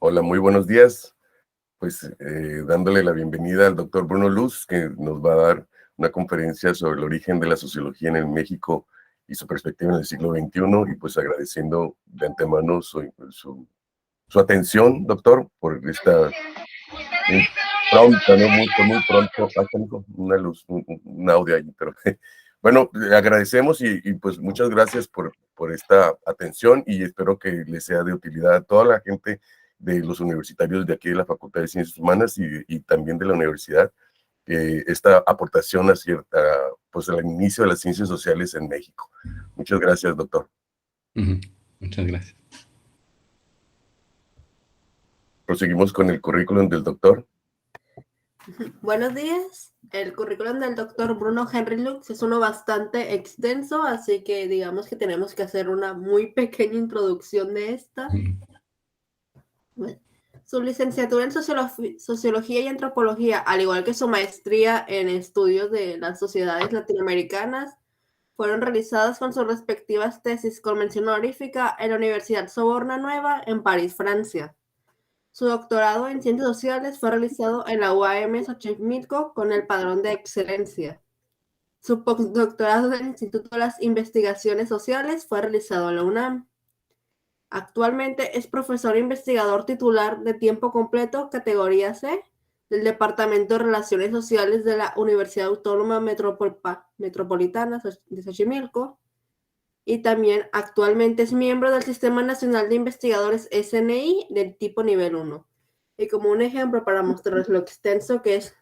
Hola, muy buenos días. Pues dándole la bienvenida al doctor Bruno Luz, que nos va a dar una conferencia sobre el origen de la sociología en el México y su perspectiva en el siglo XXI, y pues agradeciendo de antemano su atención, doctor, por esta pronta, ¿no? Muy pronto. Ah, tengo una luz, un audio ahí, pero bueno, le agradecemos y pues muchas gracias por esta atención, y espero que le sea de utilidad a toda la gente de los universitarios de aquí de la Facultad de Ciencias Humanas y también de la universidad, esta aportación a cierta, pues al inicio de las ciencias sociales en México. Muchas gracias, doctor. Muchas gracias. Proseguimos con el currículum del doctor. Buenos días. El currículum del doctor Bruno Henry Lux es uno bastante extenso, así que digamos que tenemos que hacer una muy pequeña introducción de esta. Bueno, su licenciatura en Sociología y Antropología, al igual que su maestría en Estudios de las Sociedades Latinoamericanas, fueron realizadas con sus respectivas tesis con mención honorífica en la Universidad Sorbona Nueva en París, Francia. Su doctorado en Ciencias Sociales fue realizado en la UAM Xochimilco con el padrón de excelencia. Su postdoctorado en el Instituto de las Investigaciones Sociales fue realizado en la UNAM. Actualmente es profesor e investigador titular de tiempo completo, categoría C, del Departamento de Relaciones Sociales de la Universidad Autónoma Metropolitana de Xochimilco, y también actualmente es miembro del Sistema Nacional de Investigadores SNI del tipo nivel 1. Y como un ejemplo para mostrarles lo extenso que es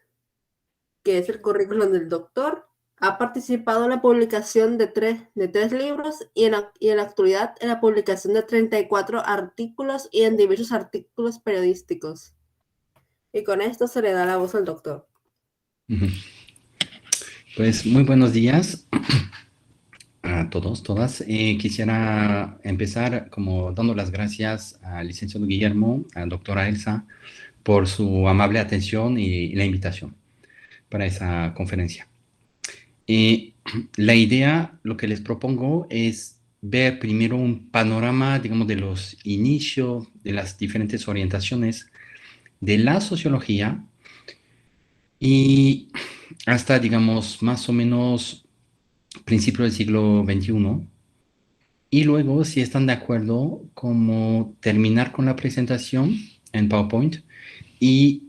el currículum del doctor, ha participado en la publicación de tres libros y en la actualidad en la publicación de 34 artículos y en diversos artículos periodísticos. Y con esto se le da la voz al doctor. Pues muy buenos días a todos, todas. Quisiera empezar como dando las gracias al licenciado Guillermo, a la doctora Elsa, por su amable atención y la invitación para esa conferencia. La idea, lo que les propongo es ver primero un panorama, digamos, de los inicios, de las diferentes orientaciones de la sociología y hasta, digamos, más o menos principio del siglo XXI. Y luego, si están de acuerdo, como terminar con la presentación en PowerPoint y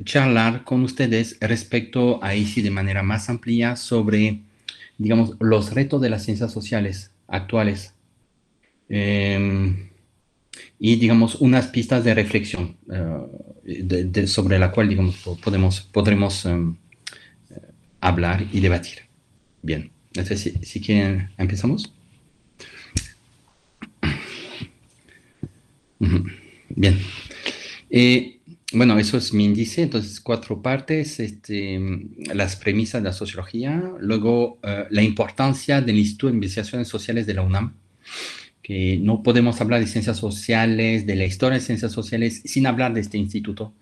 charlar con ustedes respecto a sí de manera más amplia sobre, digamos, los retos de las ciencias sociales actuales y, digamos, unas pistas de reflexión sobre la cual, digamos, podremos hablar y debatir. Bien, entonces, si quieren, empezamos. Bien. Bueno, eso es mi índice, entonces 4 partes, las premisas de la sociología, luego la importancia del Instituto de Investigaciones Sociales de la UNAM, que no podemos hablar de ciencias sociales, de la historia de ciencias sociales, sin hablar de este instituto.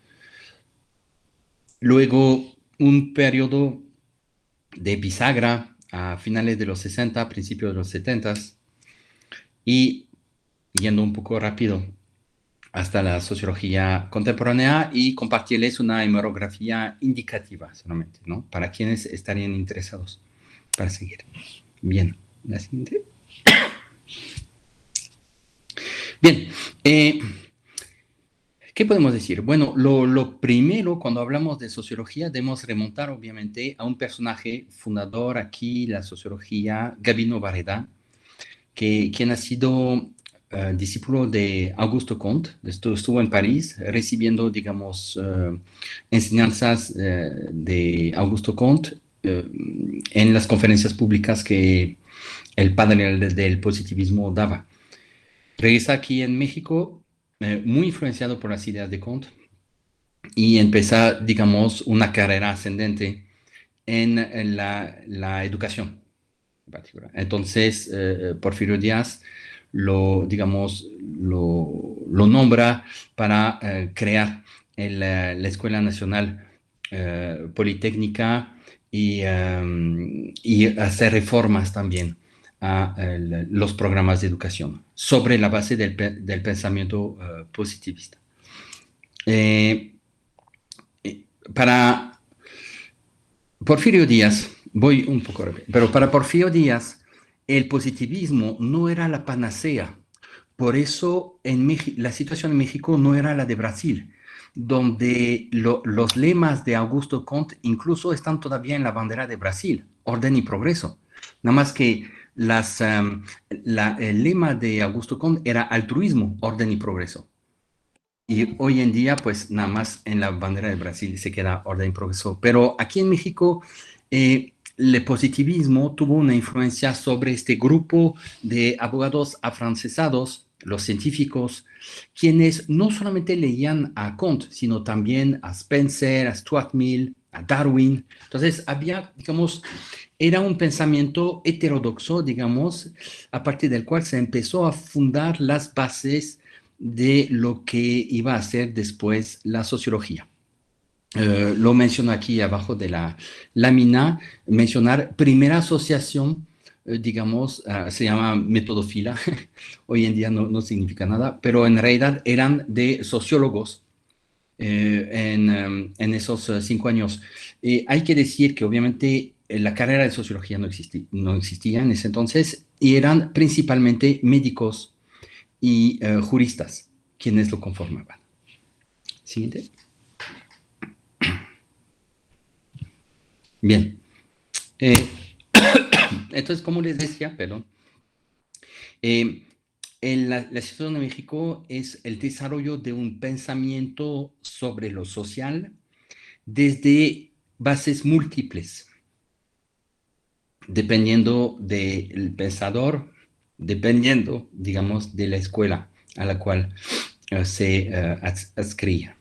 Luego, un periodo de bisagra a finales de los 60, principios de los 70, y yendo un poco rápido hasta la sociología contemporánea y compartirles una hemerografía indicativa solamente, ¿no? Para quienes estarían interesados para seguir. Bien, la siguiente. Bien, ¿qué podemos decir? Bueno, lo primero, cuando hablamos de sociología, debemos remontar obviamente a un personaje fundador aquí, la sociología, Gabino Barreda, quien ha sido discípulo de Augusto Comte. Estuvo en París recibiendo, digamos, enseñanzas de Augusto Comte en las conferencias públicas que el padre del positivismo daba. Regresa aquí en México, muy influenciado por las ideas de Comte, y empezó, digamos, una carrera ascendente en la educación. Entonces, Porfirio Díaz lo nombra para crear la Escuela Nacional Politécnica y hacer reformas también a los programas de educación sobre la base del pensamiento positivista. Para Porfirio Díaz, voy un poco rápido, pero para Porfirio Díaz, el positivismo no era la panacea. Por eso la situación en México no era la de Brasil, donde los lemas de Augusto Comte incluso están todavía en la bandera de Brasil, orden y progreso. Nada más que el lema de Augusto Comte era altruismo, orden y progreso. Y hoy en día, pues nada más en la bandera de Brasil se queda orden y progreso. Pero aquí en México, el positivismo tuvo una influencia sobre este grupo de abogados afrancesados, los científicos, quienes no solamente leían a Comte, sino también a Spencer, a Stuart Mill, a Darwin. Entonces había, digamos, era un pensamiento heterodoxo, digamos, a partir del cual se empezó a fundar las bases de lo que iba a ser después la sociología. Lo menciono aquí abajo de la lámina, mencionar primera asociación, digamos, se llama metodofila, hoy en día no significa nada, pero en realidad eran de sociólogos en esos 5 años. Hay que decir que obviamente la carrera de sociología no existía en ese entonces y eran principalmente médicos y juristas quienes lo conformaban. Siguiente. Bien. Entonces, como les decía, perdón, la situación de México es el desarrollo de un pensamiento sobre lo social desde bases múltiples, dependiendo del pensador, dependiendo, digamos, de la escuela a la cual se adscribía.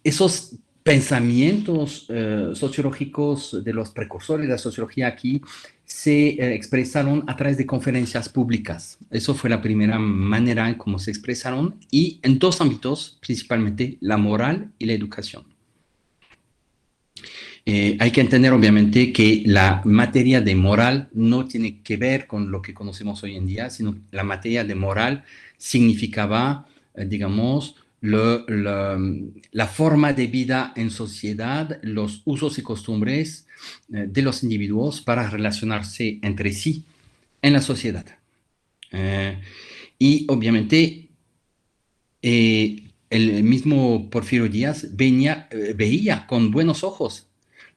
Esos pensamientos sociológicos de los precursores de la sociología aquí se expresaron a través de conferencias públicas. Eso fue la primera manera en cómo se expresaron y en 2 ámbitos, principalmente la moral y la educación. Hay que entender obviamente que la materia de moral no tiene que ver con lo que conocemos hoy en día, sino la materia de moral significaba, digamos, la forma de vida en sociedad, los usos y costumbres de los individuos para relacionarse entre sí en la sociedad. Y obviamente el mismo Porfirio Díaz veía con buenos ojos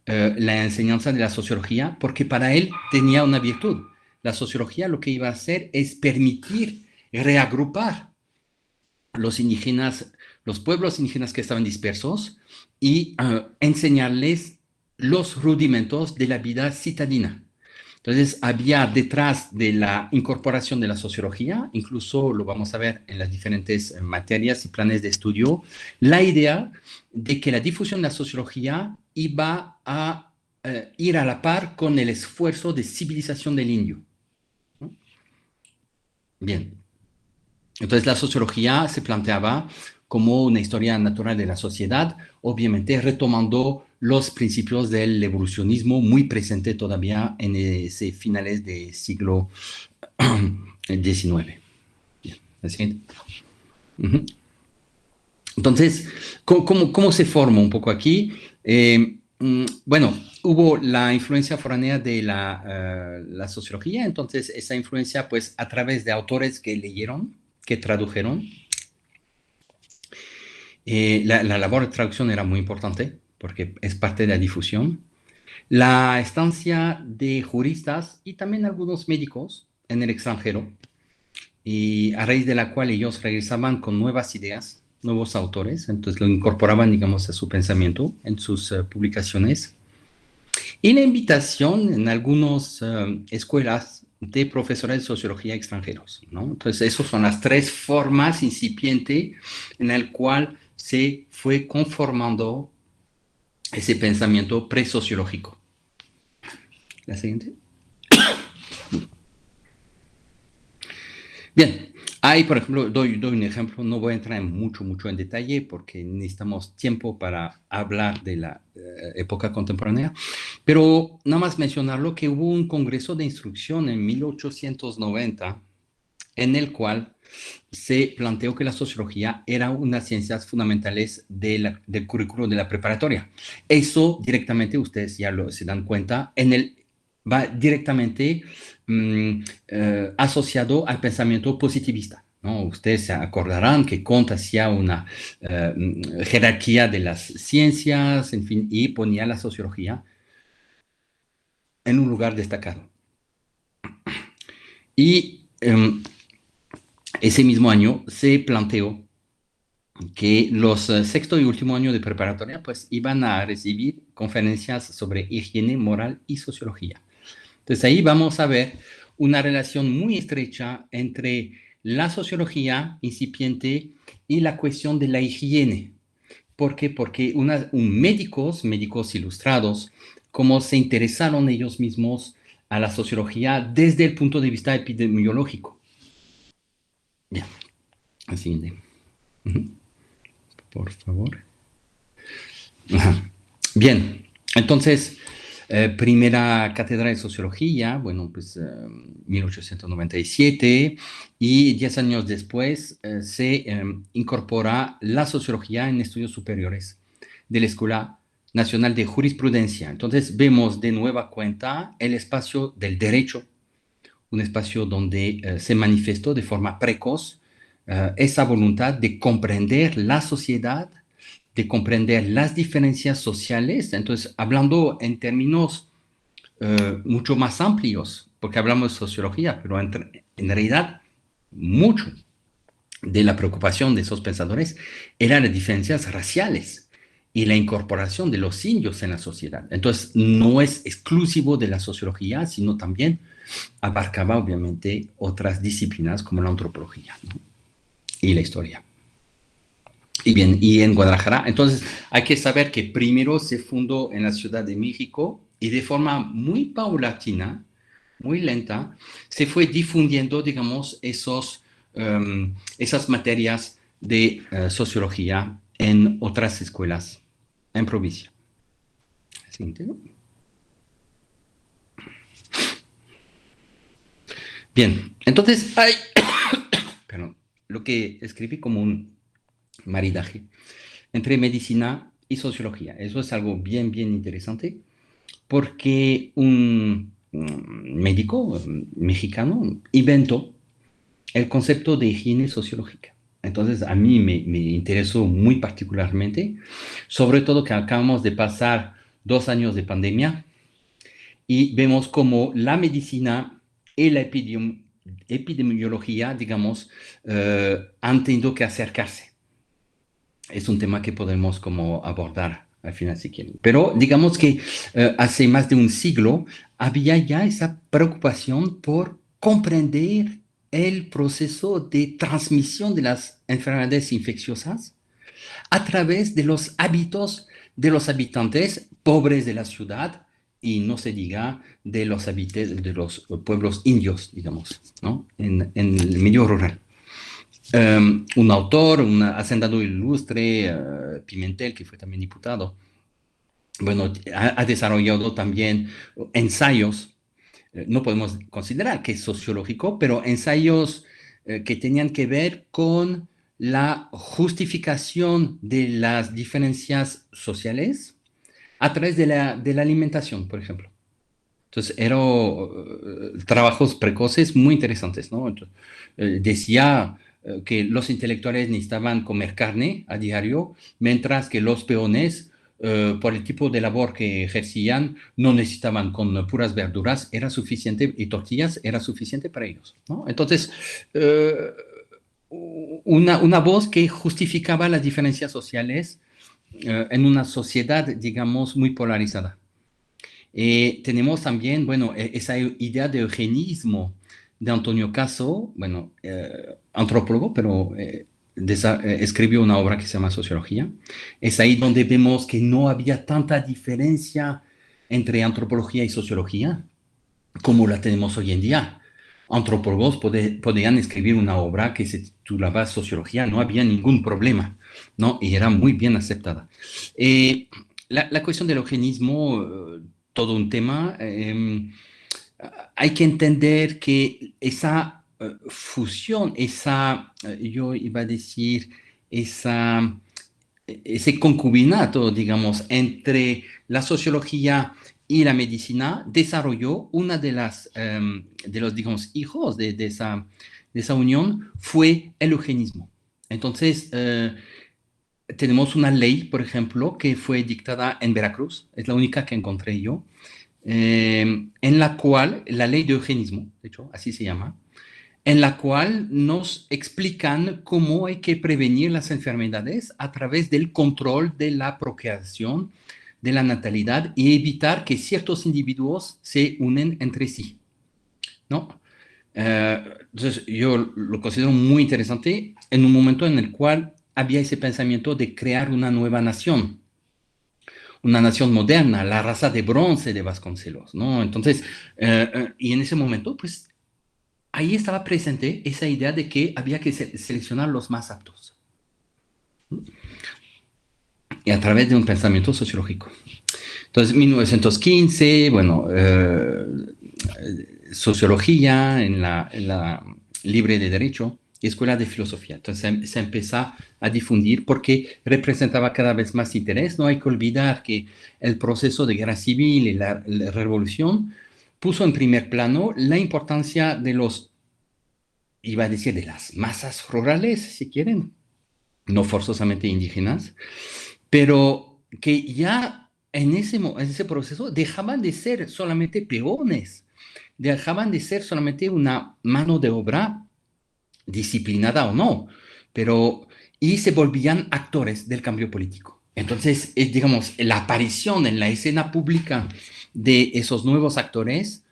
la enseñanza de la sociología porque para él tenía una virtud. La sociología lo que iba a hacer es permitir reagrupar los indígenas, los pueblos indígenas que estaban dispersos y enseñarles los rudimentos de la vida citadina. Entonces, había detrás de la incorporación de la sociología, incluso lo vamos a ver en las diferentes materias y planes de estudio, la idea de que la difusión de la sociología iba a ir a la par con el esfuerzo de civilización del indio. ¿No? Bien. Entonces, la sociología se planteaba como una historia natural de la sociedad, obviamente retomando los principios del evolucionismo muy presente todavía en ese finales del siglo XIX. Bien, la siguiente. Entonces, ¿cómo se forma un poco aquí? Bueno, hubo la influencia foránea de la sociología, entonces esa influencia, pues, a través de autores que leyeron, que tradujeron. La labor de traducción era muy importante porque es parte de la difusión. La estancia de juristas y también algunos médicos en el extranjero, y a raíz de la cual ellos regresaban con nuevas ideas, nuevos autores, entonces lo incorporaban, digamos, a su pensamiento en sus publicaciones. Y la invitación en algunas escuelas de profesores de sociología extranjeros, ¿no? Entonces, esas son las 3 formas incipientes en el cual se fue conformando ese pensamiento presociológico. La siguiente. Bien, ahí, por ejemplo, doy un ejemplo, no voy a entrar mucho en detalle porque necesitamos tiempo para hablar de la época contemporánea, pero nada más mencionarlo que hubo un congreso de instrucción en 1890 en el cual se planteó que la sociología era unas ciencias fundamentales del currículo de la preparatoria. Eso directamente, ustedes ya se dan cuenta, va directamente asociado al pensamiento positivista, ¿no? Ustedes se acordarán que Kant hacía una jerarquía de las ciencias, en fin, y ponía la sociología en un lugar destacado. Y ese mismo año se planteó que los sexto y último año de preparatoria pues iban a recibir conferencias sobre higiene, moral y sociología. Entonces ahí vamos a ver una relación muy estrecha entre la sociología incipiente y la cuestión de la higiene. ¿Por qué? Porque médicos ilustrados, como se interesaron ellos mismos a la sociología desde el punto de vista epidemiológico. Ya, así. Por favor. Bien, entonces, primera cátedra de sociología, bueno, pues 1897, y 10 años después se incorpora la sociología en estudios superiores de la Escuela Nacional de Jurisprudencia. Entonces, vemos de nueva cuenta el espacio del derecho, un espacio donde se manifestó de forma precoz esa voluntad de comprender la sociedad, de comprender las diferencias sociales. Entonces, hablando en términos mucho más amplios, porque hablamos de sociología, pero en realidad mucho de la preocupación de esos pensadores eran las diferencias raciales y la incorporación de los indios en la sociedad. Entonces, no es exclusivo de la sociología, sino también abarcaba obviamente otras disciplinas como la antropología, ¿no? Y la historia. Y bien, y en Guadalajara, entonces hay que saber que primero se fundó en la Ciudad de México y de forma muy paulatina, muy lenta, se fue difundiendo, digamos, esas materias de sociología en otras escuelas en provincia. Siguiente, ¿no? Bien, entonces hay, perdón, lo que escribí como un maridaje entre medicina y sociología. Eso es algo bien, bien interesante, porque un médico mexicano inventó el concepto de higiene sociológica. Entonces, a mí me interesó muy particularmente, sobre todo que acabamos de pasar 2 años de pandemia y vemos cómo la medicina y la epidemiología, digamos, han tenido que acercarse. Es un tema que podemos como abordar al final si quieren. Pero digamos que hace más de un siglo había ya esa preocupación por comprender el proceso de transmisión de las enfermedades infecciosas a través de los hábitos de los habitantes pobres de la ciudad y no se diga de los habitantes de los pueblos indios, digamos, ¿no? En el medio rural. Un autor, un hacendado ilustre, Pimentel, que fue también diputado, bueno, ha desarrollado también ensayos, no podemos considerar que es sociológico, pero ensayos que tenían que ver con la justificación de las diferencias sociales a través de la alimentación, por ejemplo. Entonces, eran trabajos precoces muy interesantes, ¿no? Entonces, decía que los intelectuales necesitaban comer carne a diario, mientras que los peones, por el tipo de labor que ejercían, no necesitaban con puras verduras, era suficiente, y tortillas era suficiente para ellos, ¿no? Entonces, una voz que justificaba las diferencias sociales en una sociedad, digamos, muy polarizada. Tenemos también, bueno, esa idea de eugenismo de Antonio Caso, bueno, antropólogo, pero escribió una obra que se llama Sociología. Es ahí donde vemos que no había tanta diferencia entre antropología y sociología como la tenemos hoy en día. Antropólogos podían escribir una obra que se titulaba Sociología, no había ningún problema, ¿no? Y era muy bien aceptada. La cuestión del eugenismo, todo un tema. Hay que entender que esa fusión, yo iba a decir, ese concubinato, digamos, entre la sociología y la medicina, desarrolló una de los, digamos, hijos de esa unión, fue el eugenismo. Entonces, tenemos una ley, por ejemplo, que fue dictada en Veracruz, es la única que encontré yo, en la cual, la ley de eugenismo, de hecho, así se llama, en la cual nos explican cómo hay que prevenir las enfermedades a través del control de la procreación, de la natalidad y evitar que ciertos individuos se unen entre sí, ¿no? Entonces, yo lo considero muy interesante en un momento en el cual había ese pensamiento de crear una nueva nación, una nación moderna, la raza de bronce de Vasconcelos, ¿no? Entonces, y en ese momento, pues, ahí estaba presente esa idea de que había que seleccionar los más aptos. Y a través de un pensamiento sociológico. Entonces, 1915, bueno, sociología en la Libre de Derecho, Escuela de Filosofía. Entonces se empezó a difundir porque representaba cada vez más interés. No hay que olvidar que el proceso de guerra civil y la revolución puso en primer plano la importancia de iba a decir, de las masas rurales, si quieren, no forzosamente indígenas, pero que ya en ese proceso dejaban de ser solamente peones, dejaban de ser solamente una mano de obra disciplinada o no, y se volvían actores del cambio político. Entonces, digamos, la aparición en la escena pública de esos nuevos actores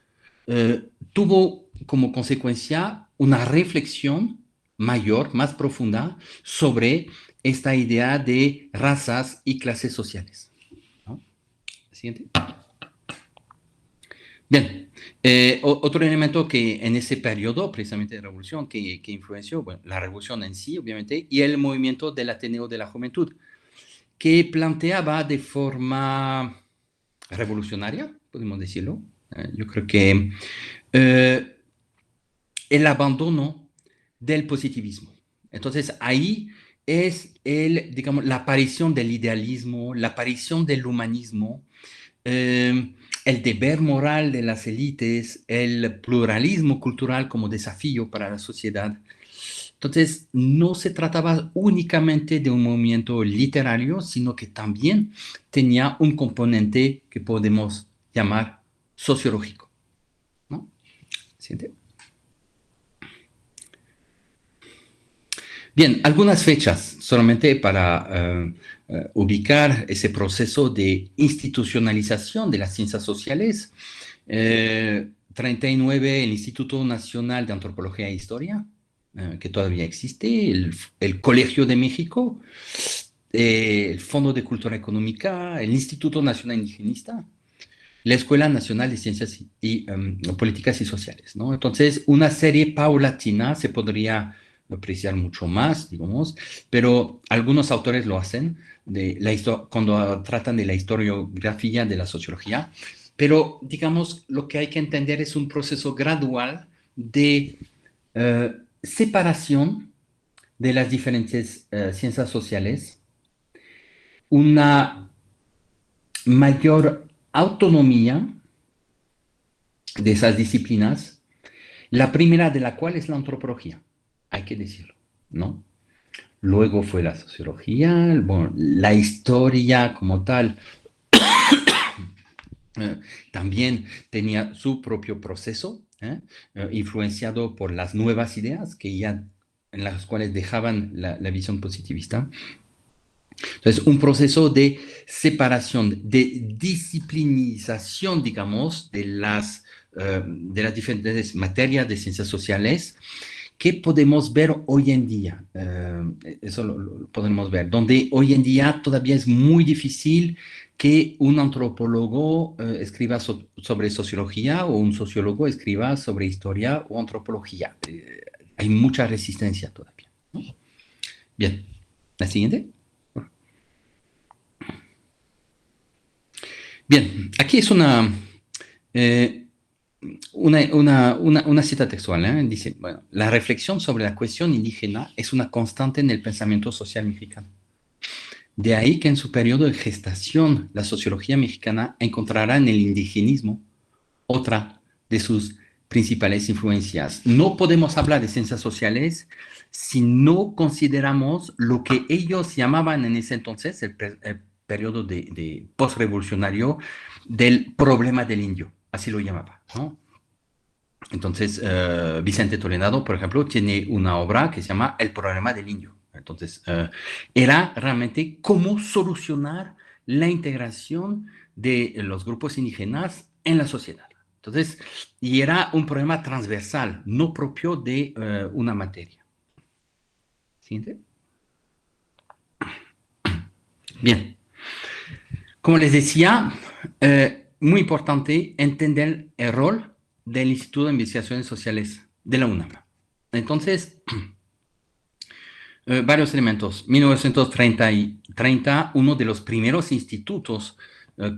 tuvo como consecuencia una reflexión mayor, más profunda, sobre esta idea de razas y clases sociales, ¿no? Siguiente. Bien, otro elemento que en ese periodo, precisamente de revolución, que influenció, bueno, la revolución en sí, obviamente, y el movimiento del Ateneo de la Juventud, que planteaba de forma revolucionaria, podemos decirlo, yo creo que el abandono del positivismo. Entonces, ahí es digamos, la aparición del idealismo, la aparición del humanismo, el deber moral de las élites, el pluralismo cultural como desafío para la sociedad. Entonces, no se trataba únicamente de un movimiento literario, sino que también tenía un componente que podemos llamar sociológico, ¿no? ¿Siente? Bien, algunas fechas solamente para ubicar ese proceso de institucionalización de las ciencias sociales. 39, el Instituto Nacional de Antropología e Historia, que todavía existe, el Colegio de México, el Fondo de Cultura Económica, el Instituto Nacional Indigenista, la Escuela Nacional de Ciencias y Políticas y Sociales, ¿no? Entonces, una serie paulatina se podría apreciar mucho más, digamos, pero algunos autores lo hacen cuando tratan de la historiografía de la sociología, pero digamos, lo que hay que entender es un proceso gradual de separación de las diferentes ciencias sociales, una mayor autonomía de esas disciplinas, la primera de la cual es la antropología, hay que decirlo, ¿no? Luego fue la sociología, bueno, la historia como tal, también tenía su propio proceso, influenciado por las nuevas ideas en las cuales dejaban la visión positivista. Entonces, un proceso de separación, de disciplinización, digamos, de las diferentes materias de ciencias sociales que podemos ver hoy en día. Eso lo podemos ver, donde hoy en día todavía es muy difícil que un antropólogo escriba sobre sociología o un sociólogo escriba sobre historia o antropología. Hay mucha resistencia todavía, ¿no? Bien, la siguiente. Bien, aquí es una cita textual, ¿eh? Dice, bueno, la reflexión sobre la cuestión indígena es una constante en el pensamiento social mexicano. De ahí que en su periodo de gestación, la sociología mexicana encontrará en el indigenismo otra de sus principales influencias. No podemos hablar de ciencias sociales si no consideramos lo que ellos llamaban en ese entonces, el periodo de postrevolucionario, del problema del indio, así lo llamaba, ¿no? Entonces, Vicente Toledano, por ejemplo, tiene una obra que se llama El problema del indio. Entonces, era realmente cómo solucionar la integración de los grupos indígenas en la sociedad. Entonces, y era un problema transversal, no propio de una materia. ¿Siguiente? Bien. Como les decía, muy importante entender el rol del Instituto de Investigaciones Sociales de la UNAM. Entonces, varios elementos. 1930, uno de los primeros institutos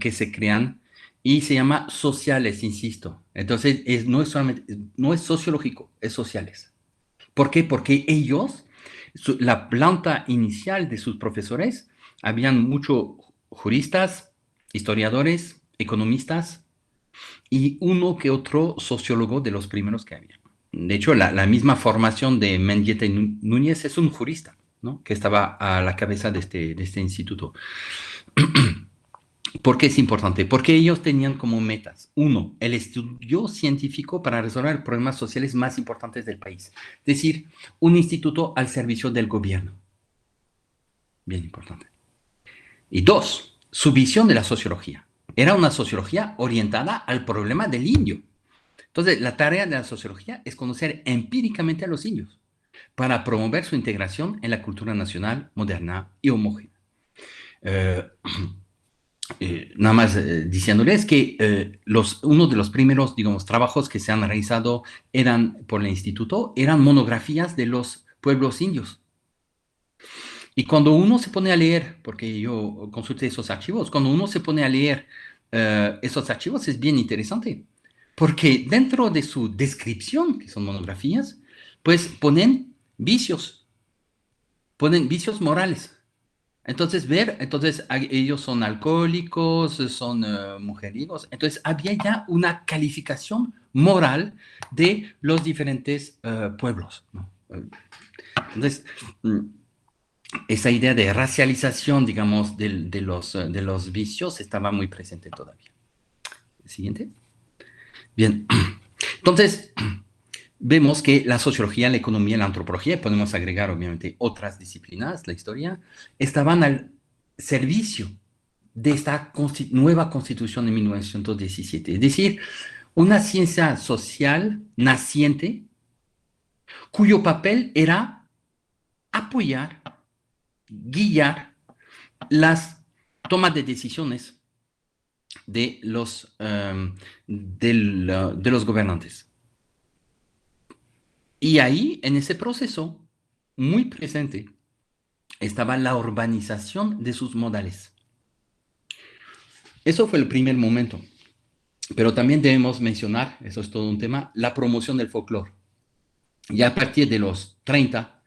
que se crean y se llama sociales, insisto. Entonces, no es sociológico, es sociales. ¿Por qué? Porque ellos, la planta inicial de sus profesores, habían muchos juristas, historiadores, economistas y uno que otro sociólogo de los primeros que había. De hecho, la misma formación de Mendieta y Núñez es un jurista, ¿no? Que estaba a la cabeza de este instituto. ¿Por qué es importante? Porque ellos tenían como metas, uno, el estudio científico para resolver problemas sociales más importantes del país. Es decir, un instituto al servicio del gobierno. Bien importante. Y dos, su visión de la sociología. Era una sociología orientada al problema del indio. Entonces, la tarea de la sociología es conocer empíricamente a los indios para promover su integración en la cultura nacional moderna y homogénea. Nada más diciéndoles que uno de los primeros, digamos, trabajos que se han realizado por el instituto eran monografías de los pueblos indios. Y cuando uno se pone a leer, porque yo consulté esos archivos, cuando uno se pone a leer esos archivos es bien interesante, porque dentro de su descripción, que son monografías, pues ponen vicios morales. Entonces, ellos son alcohólicos, son mujeriegos. Entonces, había ya una calificación moral de los diferentes pueblos, ¿no? Entonces, esa idea de racialización, digamos, de los vicios estaba muy presente todavía. Siguiente. Bien. Entonces, vemos que la sociología, la economía, la antropología, y podemos agregar obviamente otras disciplinas, la historia, estaban al servicio de esta nueva constitución de 1917. Es decir, una ciencia social naciente cuyo papel era apoyar, guiar las tomas de decisiones de los gobernantes. Y ahí, en ese proceso, muy presente, estaba la urbanización de sus modales. Eso fue el primer momento. Pero también debemos mencionar, eso es todo un tema, la promoción del folclore. Ya a partir de los 30,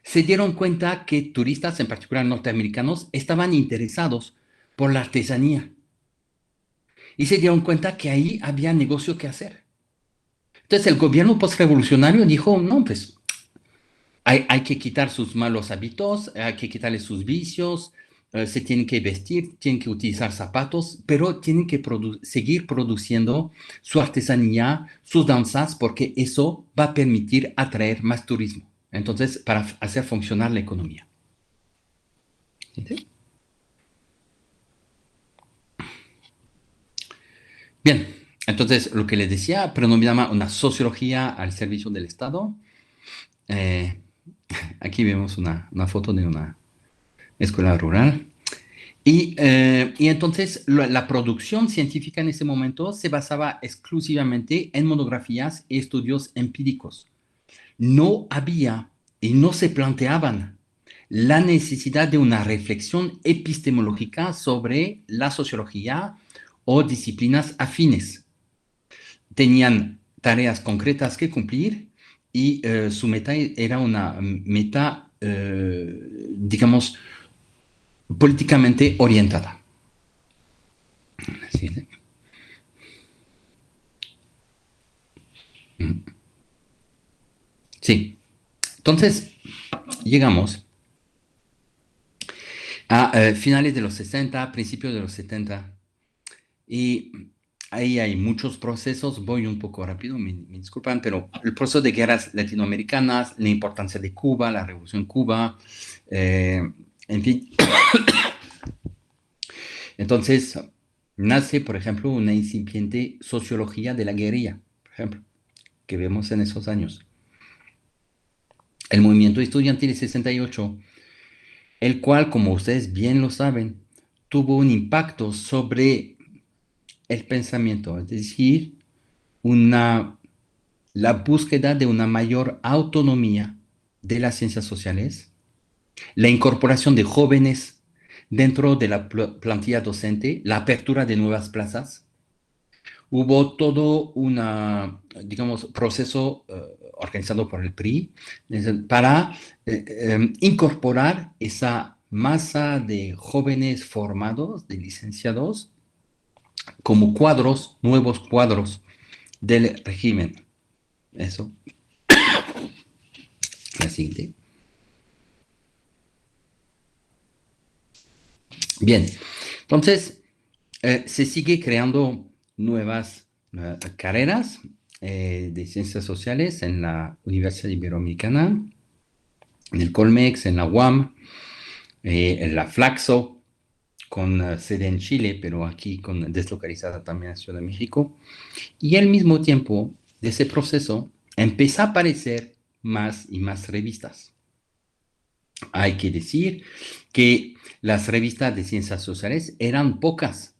se dieron cuenta que turistas, en particular norteamericanos, estaban interesados por la artesanía. Y se dieron cuenta que ahí había negocio que hacer. Entonces el gobierno postrevolucionario dijo, no, pues hay que quitar sus malos hábitos, hay que quitarles sus vicios, se tienen que vestir, tienen que utilizar zapatos, pero tienen que seguir produciendo su artesanía, sus danzas, porque eso va a permitir atraer más turismo. Entonces, para hacer funcionar la economía. ¿Sí? Bien, entonces lo que les decía, predominaba una sociología al servicio del Estado. Aquí vemos una foto de una escuela rural. Y entonces la producción científica en ese momento se basaba exclusivamente en monografías y estudios empíricos. No había y no se planteaban la necesidad de una reflexión epistemológica sobre la sociología o disciplinas afines. tenían tareas concretas que cumplir y su meta era una meta, digamos, políticamente orientada. Sí. Entonces, llegamos a finales de los 60, principios de los 70, y ahí hay muchos procesos. Voy un poco rápido, me disculpan, pero el proceso de guerras latinoamericanas, la importancia de Cuba, la revolución en Cuba, en fin. Entonces, nace, por ejemplo, una incipiente sociología de la guerrilla, por ejemplo, que vemos en esos años. El movimiento estudiantil de 68, el cual, como ustedes bien lo saben, tuvo un impacto sobre el pensamiento, es decir, la búsqueda de una mayor autonomía de las ciencias sociales, la incorporación de jóvenes dentro de la plantilla docente, la apertura de nuevas plazas. Hubo todo un, digamos, proceso organizado por el PRI para incorporar esa masa de jóvenes formados, de licenciados, como cuadros, nuevos cuadros del régimen. Eso. La siguiente. Bien, entonces se sigue creando nuevas carreras de ciencias sociales en la Universidad Iberoamericana, en el Colmex, en la UAM, en la Flaxo, con sede en Chile, pero aquí deslocalizada también en Ciudad de México. Y al mismo tiempo de ese proceso empieza a aparecer más y más revistas. Hay que decir que las revistas de ciencias sociales eran pocas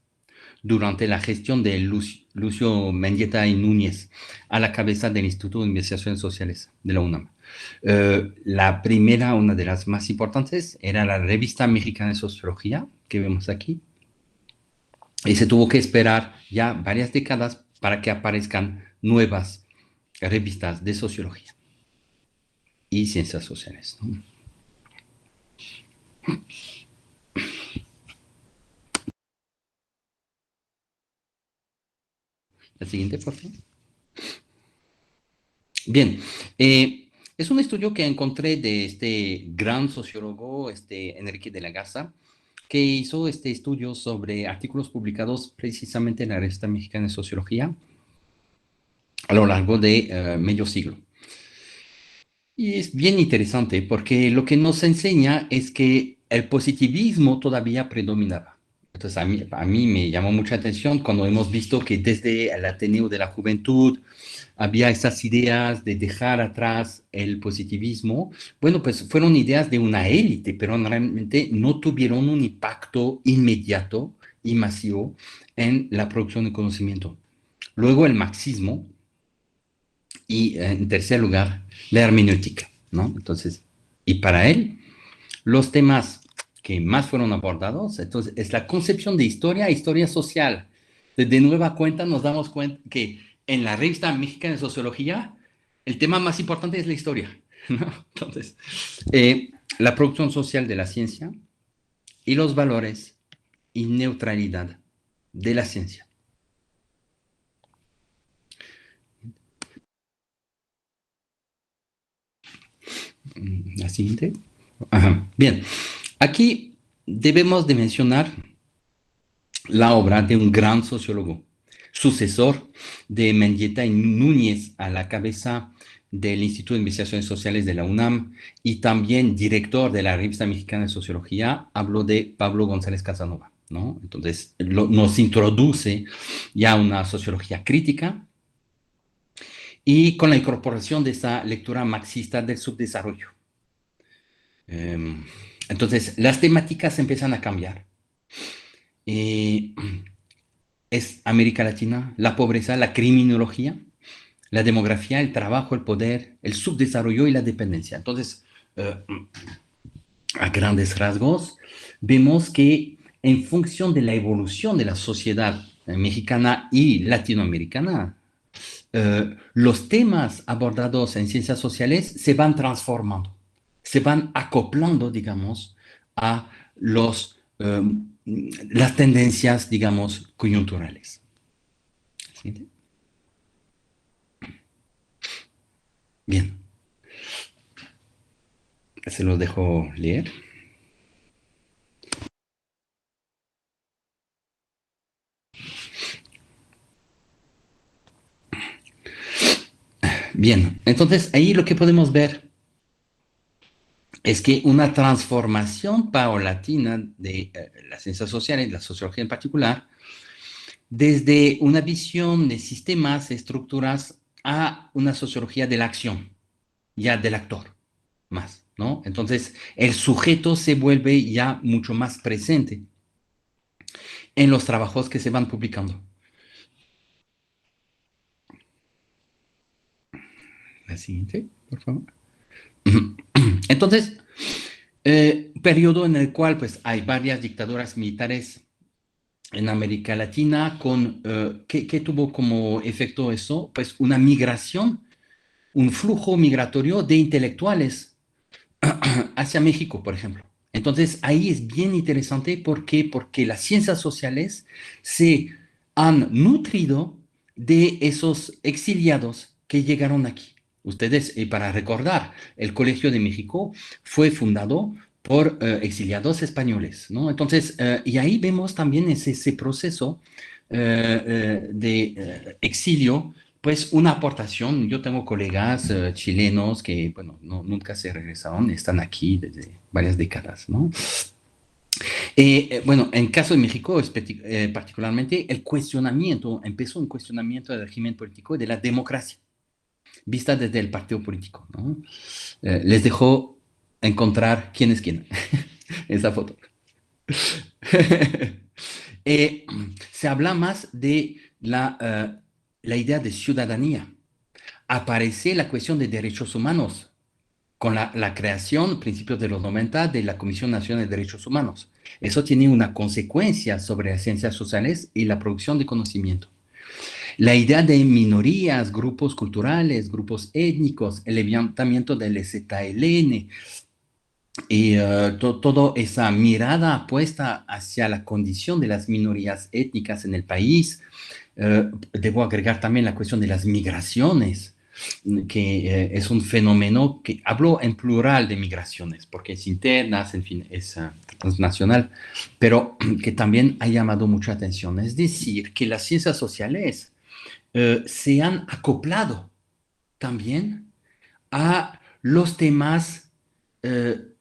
durante la gestión de Lucio Mendieta y Núñez a la cabeza del Instituto de Investigaciones Sociales de la UNAM. La primera, una de las más importantes, era la Revista Mexicana de Sociología, que vemos aquí, y se tuvo que esperar ya varias décadas para que aparezcan nuevas revistas de sociología y ciencias sociales, ¿no? La siguiente, por favor. Bien, es un estudio que encontré de este gran sociólogo, Enrique de la Garza, que hizo este estudio sobre artículos publicados precisamente en la Revista Mexicana de Sociología a lo largo de medio siglo. Y es bien interesante porque lo que nos enseña es que el positivismo todavía predominaba. Entonces, a mí me llamó mucha atención cuando hemos visto que desde el Ateneo de la Juventud había esas ideas de dejar atrás el positivismo. Bueno, pues fueron ideas de una élite, pero realmente no tuvieron un impacto inmediato y masivo en la producción de conocimiento. Luego el marxismo y, en tercer lugar, la hermenéutica, ¿no? Entonces, y para él, los temas que más fueron abordados, entonces, es la concepción de historia e historia social. De nueva cuenta nos damos cuenta que en la Revista Mexicana de Sociología, el tema más importante es la historia, ¿no? Entonces, la producción social de la ciencia y los valores y neutralidad de la ciencia. La siguiente. Ajá. Bien, aquí debemos de mencionar la obra de un gran sociólogo, sucesor de Mendieta y Núñez a la cabeza del Instituto de Investigaciones Sociales de la UNAM y también director de la Revista Mexicana de Sociología. Hablo de Pablo González Casanova, ¿no? Entonces, nos introduce ya una sociología crítica y con la incorporación de esa lectura marxista del subdesarrollo. Entonces, las temáticas empiezan a cambiar. Es América Latina, la pobreza, la criminología, la demografía, el trabajo, el poder, el subdesarrollo y la dependencia. Entonces, a grandes rasgos, vemos que en función de la evolución de la sociedad mexicana y latinoamericana, los temas abordados en ciencias sociales se van transformando, se van acoplando, digamos, a las tendencias, digamos, coyunturales. ¿Sí? Bien, se los dejo leer. Bien, entonces ahí lo que podemos ver es que una transformación paulatina de las ciencias sociales, la sociología en particular, desde una visión de sistemas, estructuras, a una sociología de la acción, ya del actor, más, ¿no? Entonces, el sujeto se vuelve ya mucho más presente en los trabajos que se van publicando. La siguiente, por favor. Entonces, periodo en el cual pues, hay varias dictaduras militares en América Latina, ¿qué tuvo como efecto eso? Pues una migración, un flujo migratorio de intelectuales hacia México, por ejemplo. Entonces, ahí es bien interesante. ¿Por qué? Porque las ciencias sociales se han nutrido de esos exiliados que llegaron aquí. Ustedes, para recordar, el Colegio de México fue fundado por exiliados españoles, ¿no? Entonces, y ahí vemos también ese proceso de exilio, pues una aportación. Yo tengo colegas chilenos que, bueno, nunca se regresaron, están aquí desde varias décadas, ¿no? Bueno, en caso de México, particularmente, empezó un cuestionamiento del régimen político y de la democracia, vista desde el partido político, ¿no? Les dejo encontrar quién es quién, esa foto. Eh, Se habla más de la idea de ciudadanía. Aparece la cuestión de derechos humanos con la creación, principios de los 90, de la Comisión Nacional de Derechos Humanos. Eso tiene una consecuencia sobre las ciencias sociales y la producción de conocimiento. La idea de minorías, grupos culturales, grupos étnicos, el levantamiento del ZLN y toda esa mirada puesta hacia la condición de las minorías étnicas en el país. Debo agregar también la cuestión de las migraciones, que es un fenómeno que hablo en plural de migraciones, porque es internas, en fin, es transnacional, pero que también ha llamado mucha atención. Es decir, que las ciencias sociales se han acoplado también a los temas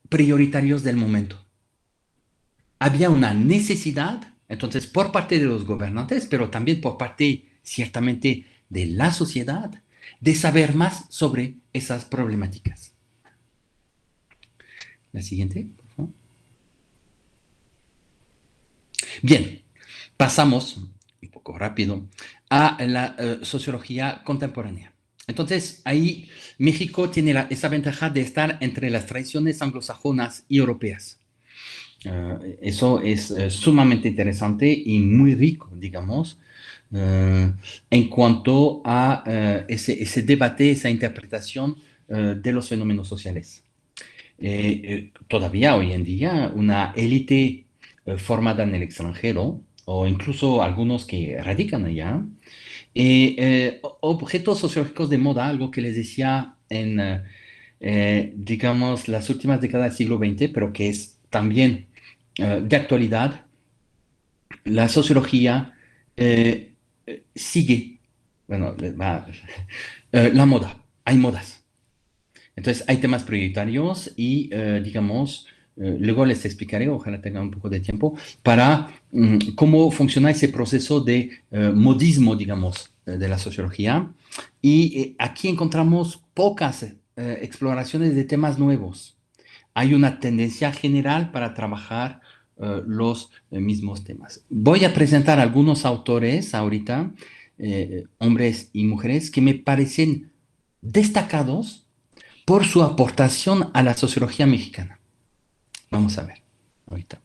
prioritarios del momento. Había una necesidad, entonces, por parte de los gobernantes, pero también por parte, ciertamente, de la sociedad, de saber más sobre esas problemáticas. La siguiente, por favor. Bien, pasamos, un poco rápido, a la sociología contemporánea. Entonces, ahí México tiene esa ventaja de estar entre las tradiciones anglosajonas y europeas. Eso es sumamente interesante y muy rico, digamos, en cuanto a ese debate, esa interpretación de los fenómenos sociales. Todavía hoy en día una élite formada en el extranjero, o incluso algunos que radican allá, objetos sociológicos de moda, algo que les decía en, digamos, las últimas décadas del siglo XX, pero que es también de actualidad. La sociología sigue, bueno, la moda, hay modas. Entonces, hay temas prioritarios y, digamos, luego les explicaré, ojalá tengan un poco de tiempo, para cómo funciona ese proceso de modismo, digamos, de la sociología. Y aquí encontramos pocas exploraciones de temas nuevos. Hay una tendencia general para trabajar los mismos temas. Voy a presentar algunos autores ahorita, hombres y mujeres, que me parecen destacados por su aportación a la sociología mexicana. Vamos a ver ahorita.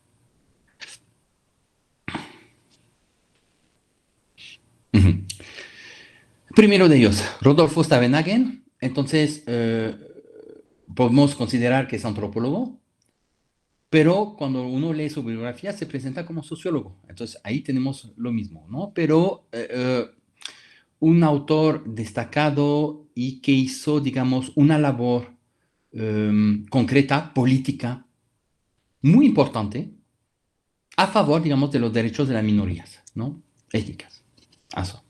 Primero de ellos, Rodolfo Stavenhagen. Entonces, podemos considerar que es antropólogo, pero cuando uno lee su biografía se presenta como sociólogo. Entonces, ahí tenemos lo mismo, ¿no? Pero un autor destacado y que hizo, digamos, una labor concreta, política, muy importante, a favor, digamos, de los derechos de las minorías, ¿no? Étnicas. Eso.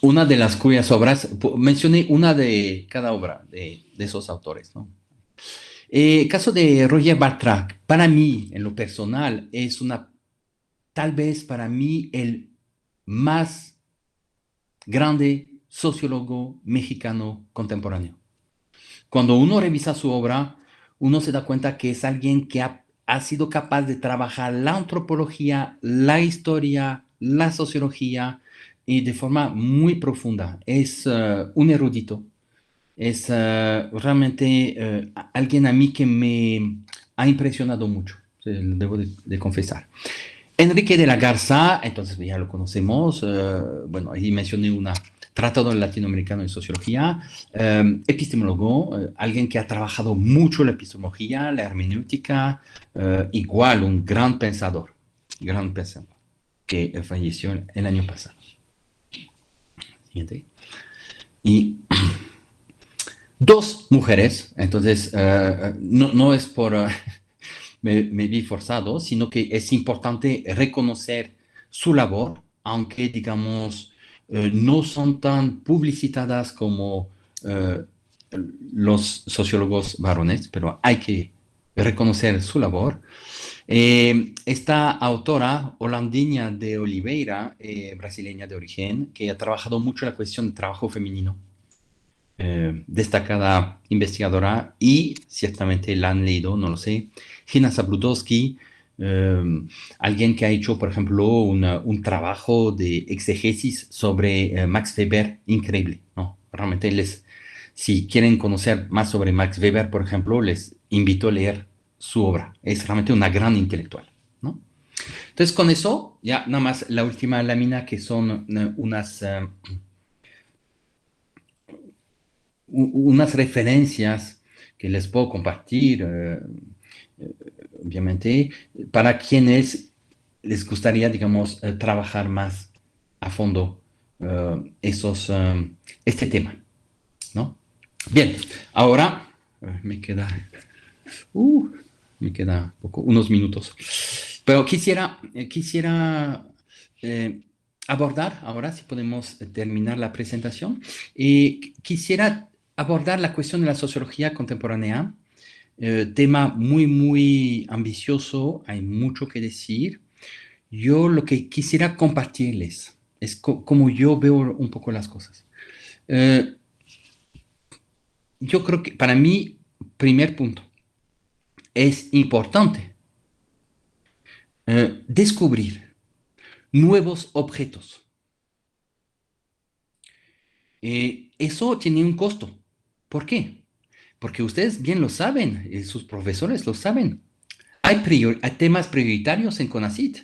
Una de las cuyas obras, mencioné una de cada obra de esos autores, ¿no? Caso de Roger Bartrac, para mí, en lo personal, es tal vez para mí, el más grande sociólogo mexicano contemporáneo. Cuando uno revisa su obra, uno se da cuenta que es alguien que ha sido capaz de trabajar la antropología, la historia, la sociología, y de forma muy profunda. Es un erudito. Es realmente alguien a mí que me ha impresionado mucho, lo debo de confesar. Enrique de la Garza, entonces ya lo conocemos, bueno, ahí mencioné tratado latinoamericano de sociología, epistemólogo, alguien que ha trabajado mucho la epistemología, la hermenéutica, igual un gran pensador, que falleció el año pasado. Siguiente. Y dos mujeres, entonces no es por... me vi forzado, sino que es importante reconocer su labor, aunque, digamos, no son tan publicitadas como los sociólogos varones, pero hay que reconocer su labor. Esta autora holandina de Oliveira, brasileña de origen, que ha trabajado mucho la cuestión del trabajo femenino, destacada investigadora, y ciertamente la han leído, no lo sé, Gina Zabludowski, alguien que ha hecho, por ejemplo, un trabajo de exegesis sobre Max Weber increíble, ¿no? Realmente si quieren conocer más sobre Max Weber, por ejemplo, les invito a leer su obra. Es realmente una gran intelectual, ¿no? Entonces, con eso, ya nada más la última lámina, que son unas referencias que les puedo compartir, obviamente, para quienes les gustaría, digamos, trabajar más a fondo este tema, ¿no? Bien, ahora me queda unos minutos, pero quisiera abordar, ahora si podemos terminar la presentación, quisiera abordar la cuestión de la sociología contemporánea, tema muy, muy ambicioso, hay mucho que decir. Yo lo que quisiera compartirles es como yo veo un poco las cosas. Yo creo que para mí, primer punto, es importante descubrir nuevos objetos. Eso tiene un costo. ¿Por qué? Porque ustedes bien lo saben, sus profesores lo saben. Hay temas prioritarios en CONACYT.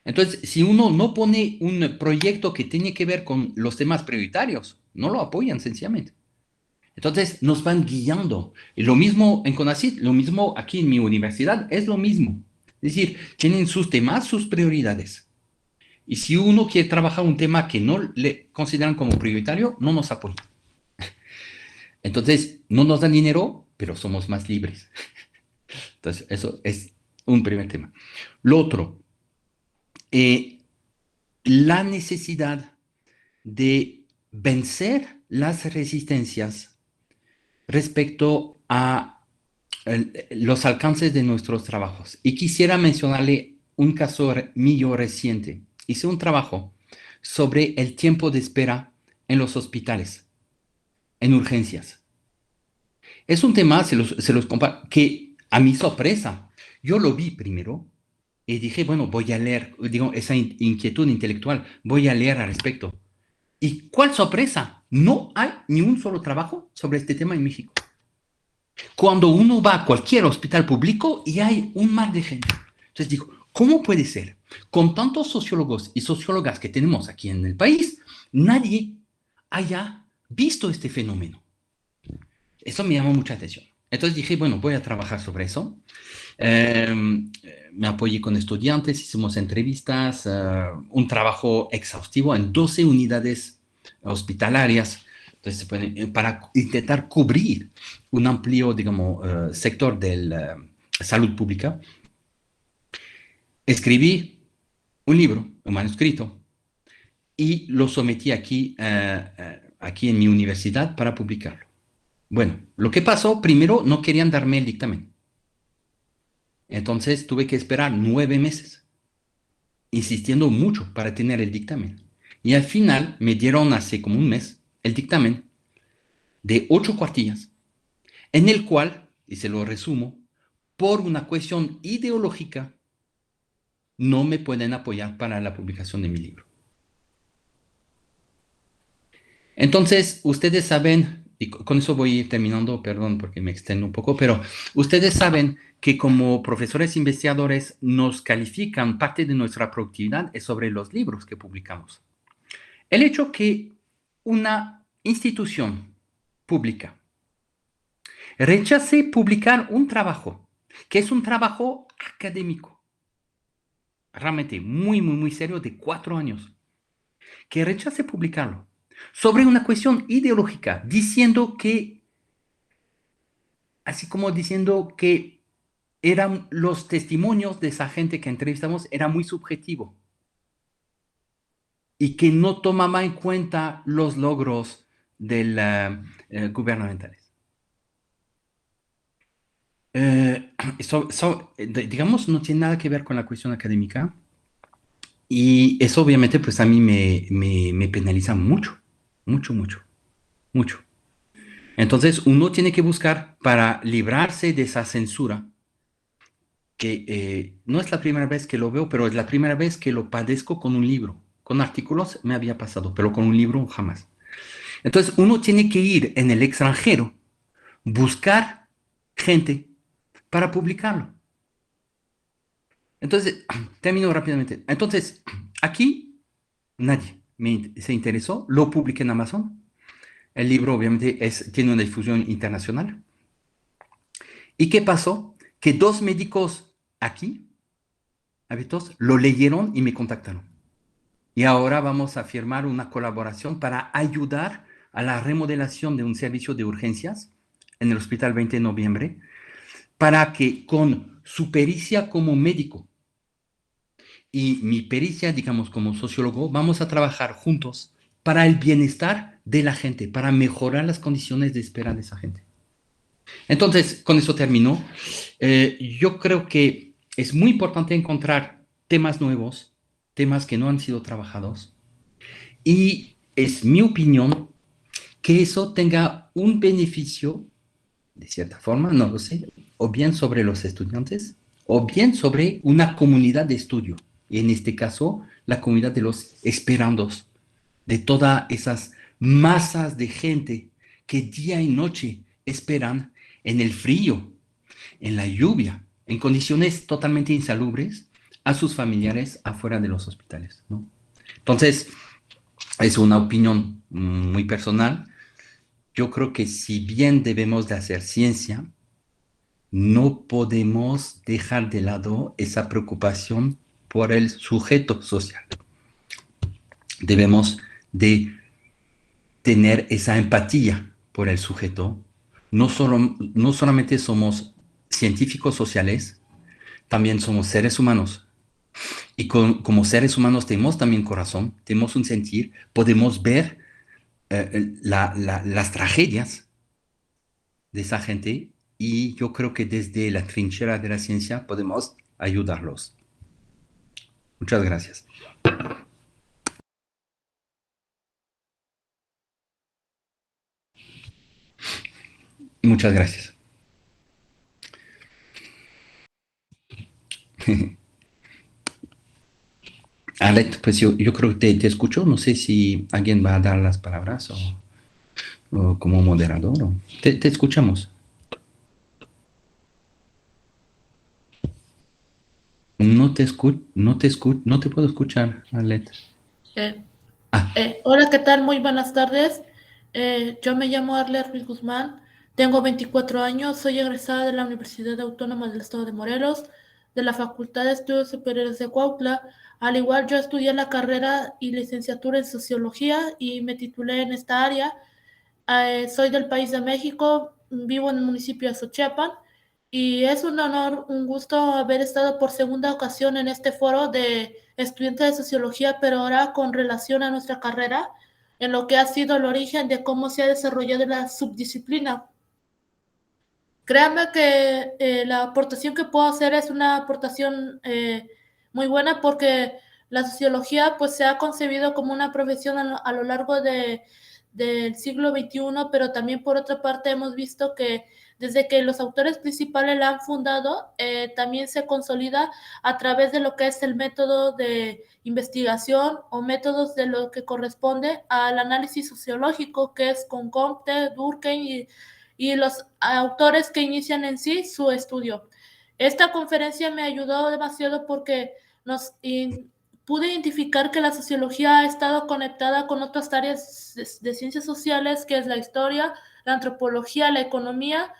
Entonces, si uno no pone un proyecto que tiene que ver con los temas prioritarios, no lo apoyan sencillamente. Entonces, nos van guiando. Y lo mismo en CONACYT, lo mismo aquí en mi universidad, es lo mismo. Es decir, tienen sus temas, sus prioridades. Y si uno quiere trabajar un tema que no le consideran como prioritario, no nos apoyan. Entonces, no nos dan dinero, pero somos más libres. Entonces, eso es un primer tema. Lo otro, la necesidad de vencer las resistencias respecto a los alcances de nuestros trabajos. Y quisiera mencionarle un caso mío reciente. Hice un trabajo sobre el tiempo de espera en los hospitales, en urgencias. Es un tema, se los comparto, que a mi sorpresa, yo lo vi primero y dije, bueno, voy a leer, digo, esa inquietud intelectual, voy a leer al respecto. ¿Y cuál sorpresa? No hay ni un solo trabajo sobre este tema en México. Cuando uno va a cualquier hospital público y hay un mar de gente. Entonces digo, ¿Cómo puede ser? Con tantos sociólogos y sociólogas que tenemos aquí en el país, nadie haya visto este fenómeno. Eso me llamó mucha atención. Entonces dije, bueno, voy a trabajar sobre eso. Me apoyé con estudiantes, hicimos entrevistas, un trabajo exhaustivo en 12 unidades hospitalarias. Entonces, para intentar cubrir un amplio, digamos, sector de la salud pública, escribí un libro, un manuscrito, y lo sometí aquí, aquí en mi universidad para publicarlo. Bueno, lo que pasó, primero no querían darme el dictamen. Entonces tuve que esperar 9 meses, insistiendo mucho para tener el dictamen. Y al final me dieron hace como un mes el dictamen de 8 cuartillas, en el cual, y se lo resumo, por una cuestión ideológica, no me pueden apoyar para la publicación de mi libro. Entonces, ustedes saben, y con eso voy a ir terminando, perdón porque me extiendo un poco, pero ustedes saben que como profesores investigadores nos califican, parte de nuestra productividad es sobre los libros que publicamos. El hecho que una institución pública rechace publicar un trabajo, que es un trabajo académico, realmente muy serio, de 4 años, que rechace publicarlo sobre una cuestión ideológica, diciendo que, así como diciendo que eran los testimonios de esa gente que entrevistamos, era muy subjetivo y que no tomaba en cuenta los logros gubernamentales. Digamos, no tiene nada que ver con la cuestión académica y eso obviamente pues a mí me penaliza mucho. Entonces uno tiene que buscar para librarse de esa censura, que no es la primera vez que lo veo, pero es la primera vez que lo padezco con un libro. Con artículos me había pasado, pero con un libro jamás. Entonces uno tiene que ir en el extranjero, buscar gente para publicarlo. Entonces, termino rápidamente. Entonces, aquí nadie se interesó, lo publiqué en Amazon. El libro obviamente tiene una difusión internacional. ¿Y qué pasó? Que 2 médicos aquí, hábitos, lo leyeron y me contactaron. Y ahora vamos a firmar una colaboración para ayudar a la remodelación de un servicio de urgencias en el Hospital 20 de Noviembre, para que con su pericia como médico y mi pericia, digamos, como sociólogo, vamos a trabajar juntos para el bienestar de la gente, para mejorar las condiciones de espera de esa gente. Entonces, con eso termino. Yo creo que es muy importante encontrar temas nuevos, temas que no han sido trabajados, y es mi opinión que eso tenga un beneficio, de cierta forma, no lo sé, o bien sobre los estudiantes, o bien sobre una comunidad de estudio, y en este caso, la comunidad de los esperandos, de todas esas masas de gente que día y noche esperan en el frío, en la lluvia, en condiciones totalmente insalubres, a sus familiares afuera de los hospitales, ¿no? Entonces, es una opinión muy personal. Yo creo que si bien debemos de hacer ciencia, no podemos dejar de lado esa preocupación por el sujeto social. Debemos de tener esa empatía por el sujeto. No solamente somos científicos sociales, también somos seres humanos. Y como seres humanos tenemos también corazón, tenemos un sentir, podemos ver las tragedias de esa gente, y yo creo que desde la trinchera de la ciencia podemos ayudarlos. Muchas gracias. Muchas gracias. Alex, pues yo creo que te escucho. No sé si alguien va a dar las palabras o como moderador. Te escuchamos. No no te puedo escuchar, Arlet. Eh, Ah, Hola, ¿qué tal? Muy buenas tardes. Yo me llamo Arlet Ruiz Guzmán, tengo 24 años, soy egresada de la Universidad Autónoma del Estado de Morelos, de la Facultad de Estudios Superiores de Cuautla. Al igual, yo estudié la carrera y licenciatura en Sociología y me titulé en esta área. Soy del país de México, vivo en el municipio de Xochiapan y es un honor, un gusto haber estado por segunda ocasión en este foro de estudiantes de sociología, pero ahora con relación a nuestra carrera, en lo que ha sido el origen de cómo se ha desarrollado la subdisciplina. Créanme que la aportación que puedo hacer es una aportación muy buena porque la sociología pues se ha concebido como una profesión a lo largo del siglo XXI, pero también por otra parte hemos visto que desde que los autores principales la han fundado, también se consolida a través de lo que es el método de investigación o métodos de lo que corresponde al análisis sociológico, que es con Comte, Durkheim y los autores que inician en sí su estudio. Esta conferencia me ayudó demasiado porque pude identificar que la sociología ha estado conectada con otras áreas de ciencias sociales, que es la historia, la antropología, la economía,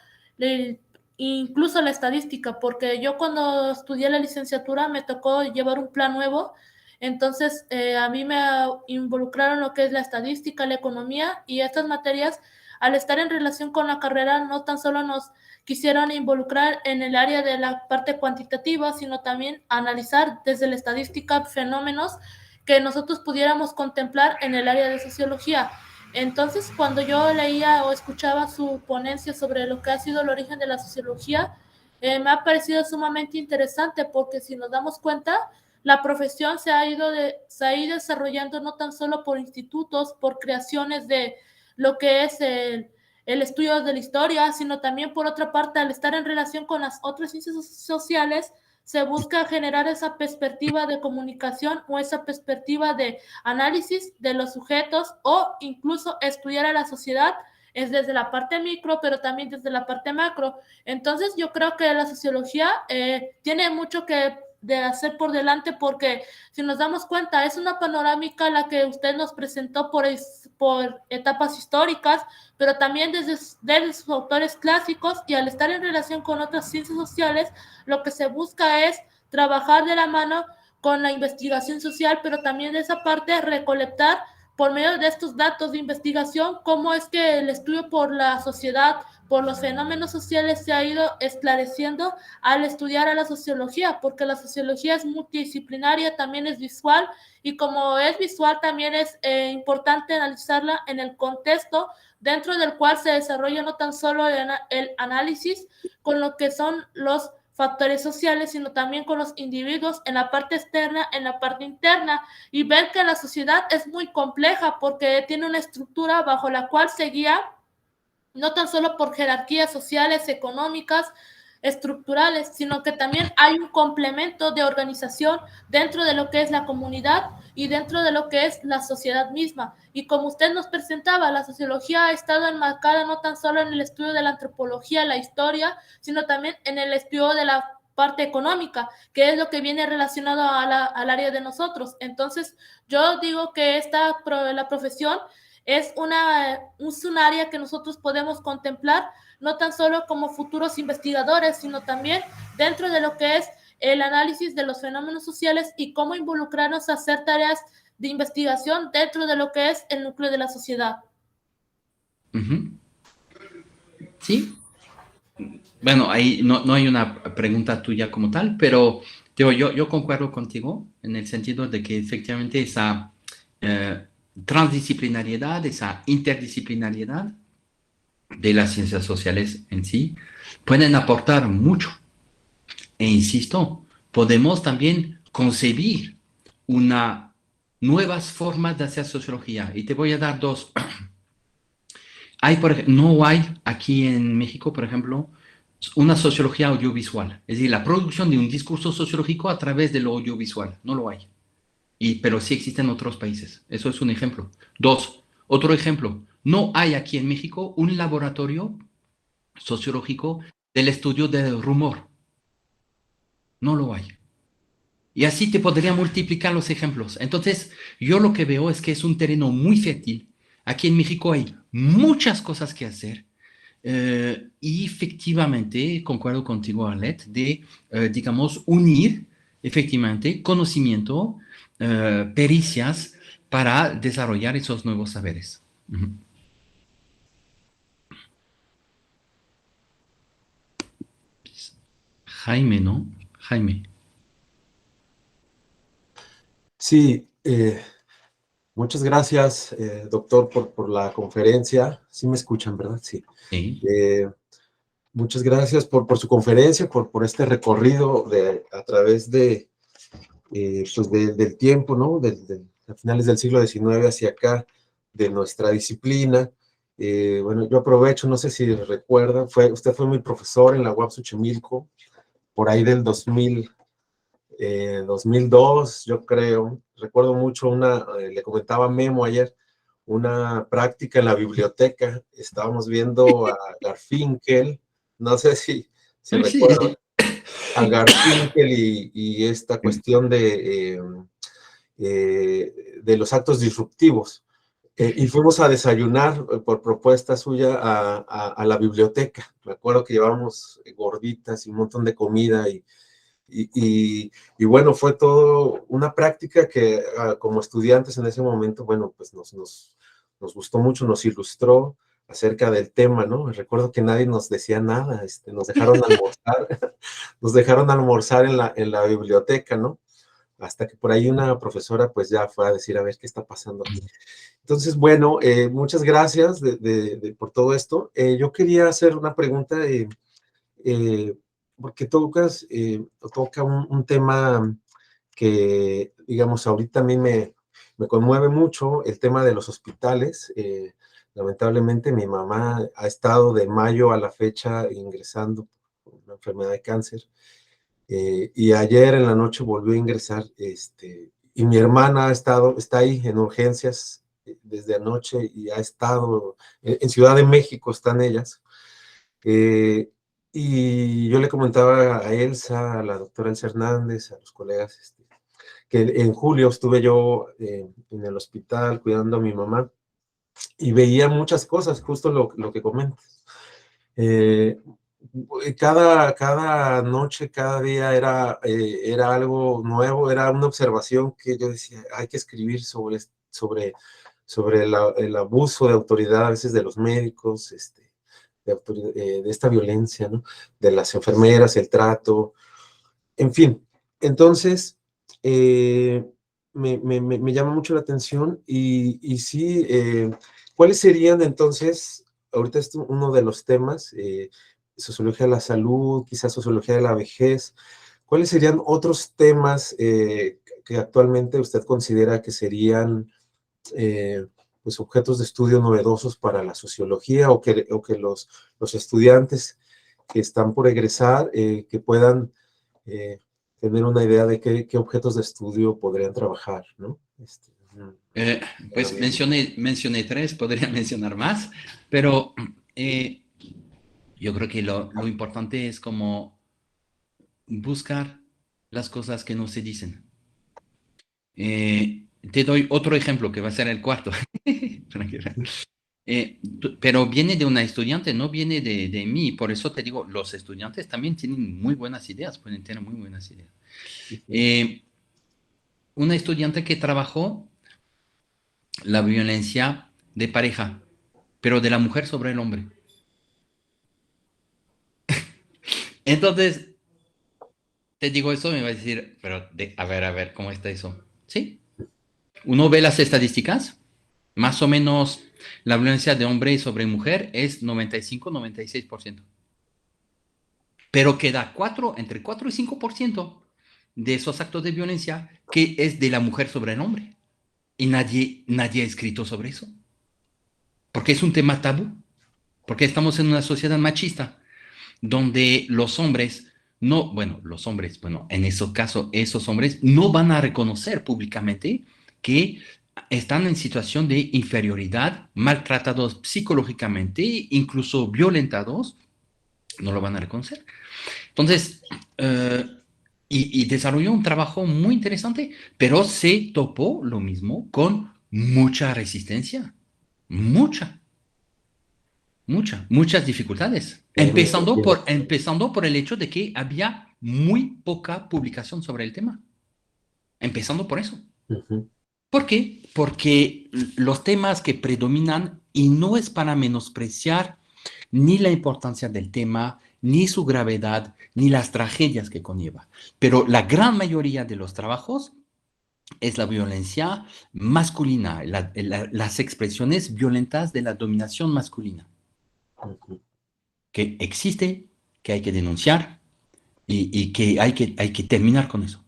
incluso la estadística, porque yo cuando estudié la licenciatura me tocó llevar un plan nuevo. Entonces, a mí me involucraron lo que es la estadística, la economía, y estas materias, al estar en relación con la carrera, no tan solo nos quisieron involucrar en el área de la parte cuantitativa, sino también analizar desde la estadística fenómenos que nosotros pudiéramos contemplar en el área de sociología. Entonces, cuando yo leía o escuchaba su ponencia sobre lo que ha sido el origen de la sociología, me ha parecido sumamente interesante porque si nos damos cuenta, la profesión se ha ido desarrollando no tan solo por institutos, por creaciones de lo que es el estudio de la historia, sino también por otra parte, al estar en relación con las otras ciencias sociales, se busca generar esa perspectiva de comunicación o esa perspectiva de análisis de los sujetos o incluso estudiar a la sociedad es desde la parte micro, pero también desde la parte macro. Entonces yo creo que la sociología tiene mucho de hacer por delante porque si nos damos cuenta es una panorámica la que usted nos presentó por etapas históricas, pero también desde sus autores clásicos, y al estar en relación con otras ciencias sociales lo que se busca es trabajar de la mano con la investigación social, pero también de esa parte recolectar por medio de estos datos de investigación cómo es que el estudio por la sociedad, por los fenómenos sociales se ha ido esclareciendo al estudiar a la sociología, porque la sociología es multidisciplinaria, también es visual, y como es visual también es importante analizarla en el contexto dentro del cual se desarrolla no tan solo el análisis con lo que son los factores sociales, sino también con los individuos en la parte externa, en la parte interna, y ver que la sociedad es muy compleja porque tiene una estructura bajo la cual se guía no tan solo por jerarquías sociales, económicas, estructurales, sino que también hay un complemento de organización dentro de lo que es la comunidad y dentro de lo que es la sociedad misma. Y como usted nos presentaba, la sociología ha estado enmarcada no tan solo en el estudio de la antropología, la historia, sino también en el estudio de la parte económica, que es lo que viene relacionado al área de nosotros. Entonces, yo digo que la profesión es un área que nosotros podemos contemplar no tan solo como futuros investigadores, sino también dentro de lo que es el análisis de los fenómenos sociales y cómo involucrarnos a hacer tareas de investigación dentro de lo que es el núcleo de la sociedad. Uh-huh. Sí. Bueno, ahí no hay una pregunta tuya como tal, pero digo, yo concuerdo contigo en el sentido de que efectivamente esa transdisciplinariedad, esa interdisciplinariedad de las ciencias sociales en sí, pueden aportar mucho. E insisto, podemos también concebir nuevas formas de hacer sociología. Y te voy a dar dos. No hay aquí en México, por ejemplo, una sociología audiovisual. Es decir, la producción de un discurso sociológico a través de lo audiovisual. No lo hay. Pero sí existen en otros países. Eso es un ejemplo. Dos, otro ejemplo. No hay aquí en México un laboratorio sociológico del estudio del rumor. No lo hay. Y así te podría multiplicar los ejemplos. Entonces, yo lo que veo es que es un terreno muy fértil. Aquí en México hay muchas cosas que hacer. Y efectivamente, concuerdo contigo, Arlette, de, digamos, unir efectivamente conocimiento, pericias para desarrollar esos nuevos saberes. Ujú. Jaime, ¿no? Jaime. Sí, muchas gracias, doctor, por la conferencia. Sí me escuchan, ¿verdad? Sí. Sí. Muchas gracias por su conferencia, por este recorrido a través pues del tiempo, ¿no? A finales del siglo XIX hacia acá, de nuestra disciplina. Bueno, yo aprovecho, no sé si recuerda, usted fue mi profesor en la UAP Xochimilco, por ahí del 2002, yo creo. Recuerdo mucho le comentaba a Memo ayer, una práctica en la biblioteca. Estábamos viendo a Garfinkel, no sé si Sí, recuerdan, sí. a Garfinkel y esta cuestión de los actos disruptivos. Y fuimos a desayunar por propuesta suya a la biblioteca. Recuerdo que llevábamos gorditas y un montón de comida y bueno, fue todo una práctica que como estudiantes en ese momento, bueno, pues nos gustó mucho, nos ilustró acerca del tema, ¿no? Recuerdo que nadie nos decía nada, nos dejaron almorzar, nos dejaron almorzar en la biblioteca, ¿no? Hasta que por ahí una profesora pues ya fue a decir, a ver, ¿qué está pasando aquí? Entonces, bueno, muchas gracias por todo esto. Yo quería hacer una pregunta, porque toca un tema que, digamos, ahorita a mí me conmueve mucho, el tema de los hospitales. Lamentablemente mi mamá ha estado de mayo a la fecha ingresando por una enfermedad de cáncer. Y ayer en la noche volvió a ingresar, y mi hermana está ahí en urgencias desde anoche y ha estado, en Ciudad de México están ellas. Y yo le comentaba a Elsa, a la doctora Elsa Hernández, a los colegas, que en julio estuve yo en el hospital cuidando a mi mamá y veía muchas cosas, justo lo que comentas. Cada noche, cada día era algo nuevo, era una observación que yo decía, hay que escribir sobre el abuso de autoridad a veces de los médicos, de esta violencia, ¿no? De las enfermeras, el trato, en fin. Entonces, me llama mucho la atención y sí, ¿cuáles serían entonces, ahorita es uno de los temas, sociología de la salud, quizás sociología de la vejez, ¿cuáles serían otros temas que actualmente usted considera que serían pues objetos de estudio novedosos para la sociología o que los estudiantes que están por egresar que puedan tener una idea de qué objetos de estudio podrían trabajar, ¿no? Pues mencioné 3, podría mencionar más, pero yo creo que lo importante es como buscar las cosas que no se dicen. Te doy otro ejemplo que va a ser el cuarto. Pero viene de una estudiante, no viene de mí. Por eso te digo, los estudiantes también tienen muy buenas ideas, pueden tener muy buenas ideas. Una estudiante que trabajó la violencia de pareja, pero de la mujer sobre el hombre. Entonces, te digo eso, me va a decir, pero a ver, ¿cómo está eso? ¿Sí? Uno ve las estadísticas, más o menos la violencia de hombre sobre mujer es 95-96%. Pero queda entre 4 y 5% de esos actos de violencia que es de la mujer sobre el hombre. Y nadie ha escrito sobre eso. Porque es un tema tabú. Porque estamos en una sociedad machista donde los hombres en ese caso, esos hombres no van a reconocer públicamente que están en situación de inferioridad, maltratados psicológicamente, incluso violentados, no lo van a reconocer. Entonces, y desarrolló un trabajo muy interesante, pero se topó lo mismo con mucha resistencia, muchas dificultades, empezando por el hecho de que había muy poca publicación sobre el tema, empezando por eso. ¿Por qué? Porque los temas que predominan, y no es para menospreciar ni la importancia del tema, ni su gravedad, ni las tragedias que conlleva, pero la gran mayoría de los trabajos es la violencia masculina, las expresiones violentas de la dominación masculina, que existe, que hay que denunciar y que hay que terminar con eso.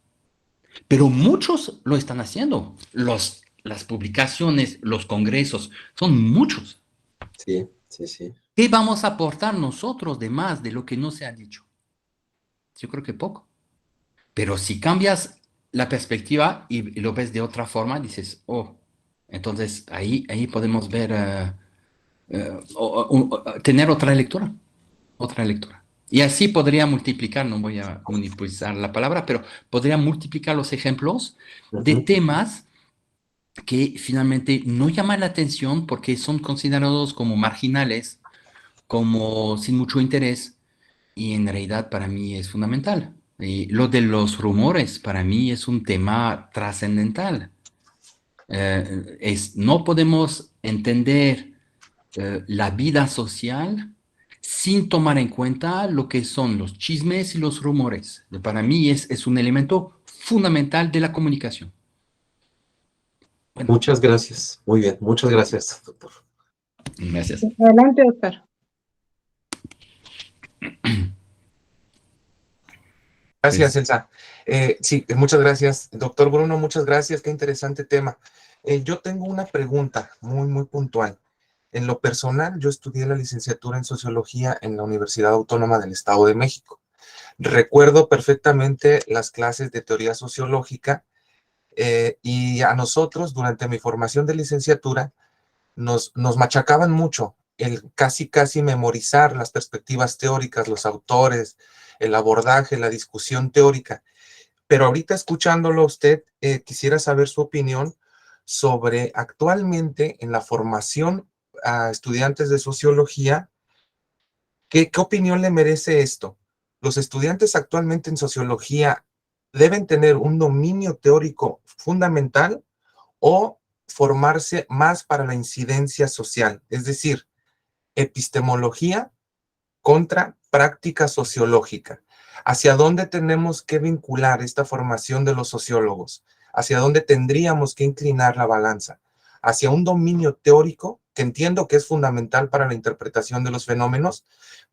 Pero muchos lo están haciendo. Las publicaciones, los congresos, son muchos. Sí, sí, sí. ¿Qué vamos a aportar nosotros de más de lo que no se ha dicho? Yo creo que poco. Pero si cambias la perspectiva y lo ves de otra forma, dices, oh, entonces ahí podemos ver, tener otra lectura. Y así podría multiplicar, no voy a monopolizar la palabra, pero podría multiplicar los ejemplos de temas que finalmente no llaman la atención porque son considerados como marginales, como sin mucho interés, y en realidad para mí es fundamental. Y lo de los rumores para mí es un tema trascendental. No podemos entender la vida social sin tomar en cuenta lo que son los chismes y los rumores. Para mí es un elemento fundamental de la comunicación. Bueno. Muchas gracias. Muy bien. Muchas gracias, doctor. Gracias. Adelante, doctor. Gracias, Elsa. Sí, muchas gracias. Doctor Bruno, muchas gracias. Qué interesante tema. Yo tengo una pregunta muy, muy puntual. En lo personal, yo estudié la licenciatura en Sociología en la Universidad Autónoma del Estado de México. Recuerdo perfectamente las clases de teoría sociológica y a nosotros, durante mi formación de licenciatura, nos machacaban mucho el casi memorizar las perspectivas teóricas, los autores, el abordaje, la discusión teórica. Pero ahorita escuchándolo a usted, quisiera saber su opinión sobre actualmente en la formación a estudiantes de sociología, ¿qué opinión le merece esto? ¿Los estudiantes actualmente en sociología deben tener un dominio teórico fundamental o formarse más para la incidencia social? Es decir, epistemología contra práctica sociológica. ¿Hacia dónde tenemos que vincular esta formación de los sociólogos? ¿Hacia dónde tendríamos que inclinar la balanza? ¿Hacia un dominio teórico, que entiendo que es fundamental para la interpretación de los fenómenos,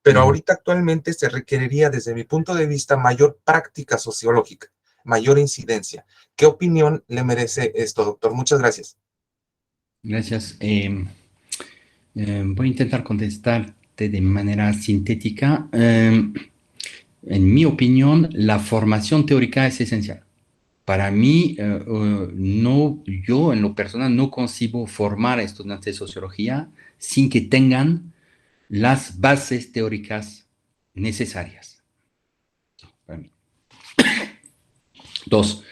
pero ahorita actualmente se requeriría, desde mi punto de vista, mayor práctica sociológica, mayor incidencia? ¿Qué opinión le merece esto, doctor? Muchas gracias. Gracias. Voy a intentar contestarte de manera sintética. En mi opinión, la formación teórica es esencial. Para mí, yo en lo personal no concibo formar a estudiantes de sociología sin que tengan las bases teóricas necesarias. Para mí. Dos,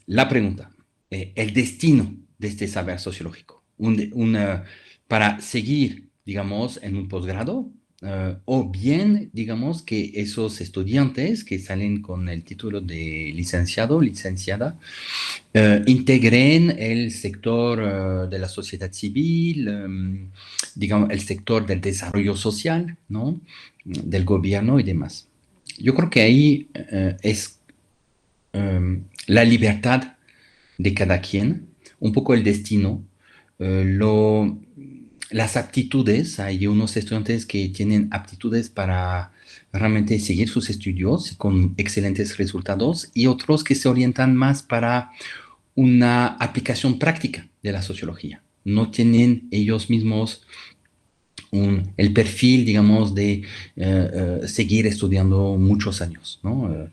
la pregunta, el destino de este saber sociológico, para seguir, digamos, en un posgrado, o bien, digamos, que esos estudiantes que salen con el título de licenciado, licenciada, integren el sector de la sociedad civil, digamos, el sector del desarrollo social, ¿no? Del gobierno y demás. Yo creo que ahí es la libertad de cada quien, un poco el destino, las aptitudes. Hay unos estudiantes que tienen aptitudes para realmente seguir sus estudios con excelentes resultados y otros que se orientan más para una aplicación práctica de la sociología. No tienen ellos mismos el perfil, digamos, de seguir estudiando muchos años, ¿no?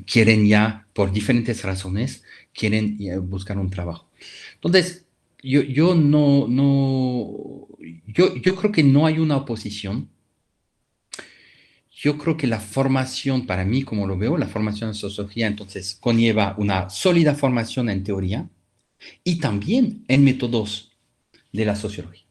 Quieren ya, por diferentes razones, quieren buscar un trabajo. Entonces, yo creo que no hay una oposición. yo creo que la formación, para mí, como lo veo, la formación en sociología, entonces, conlleva una sólida formación en teoría y también en métodos de la sociología.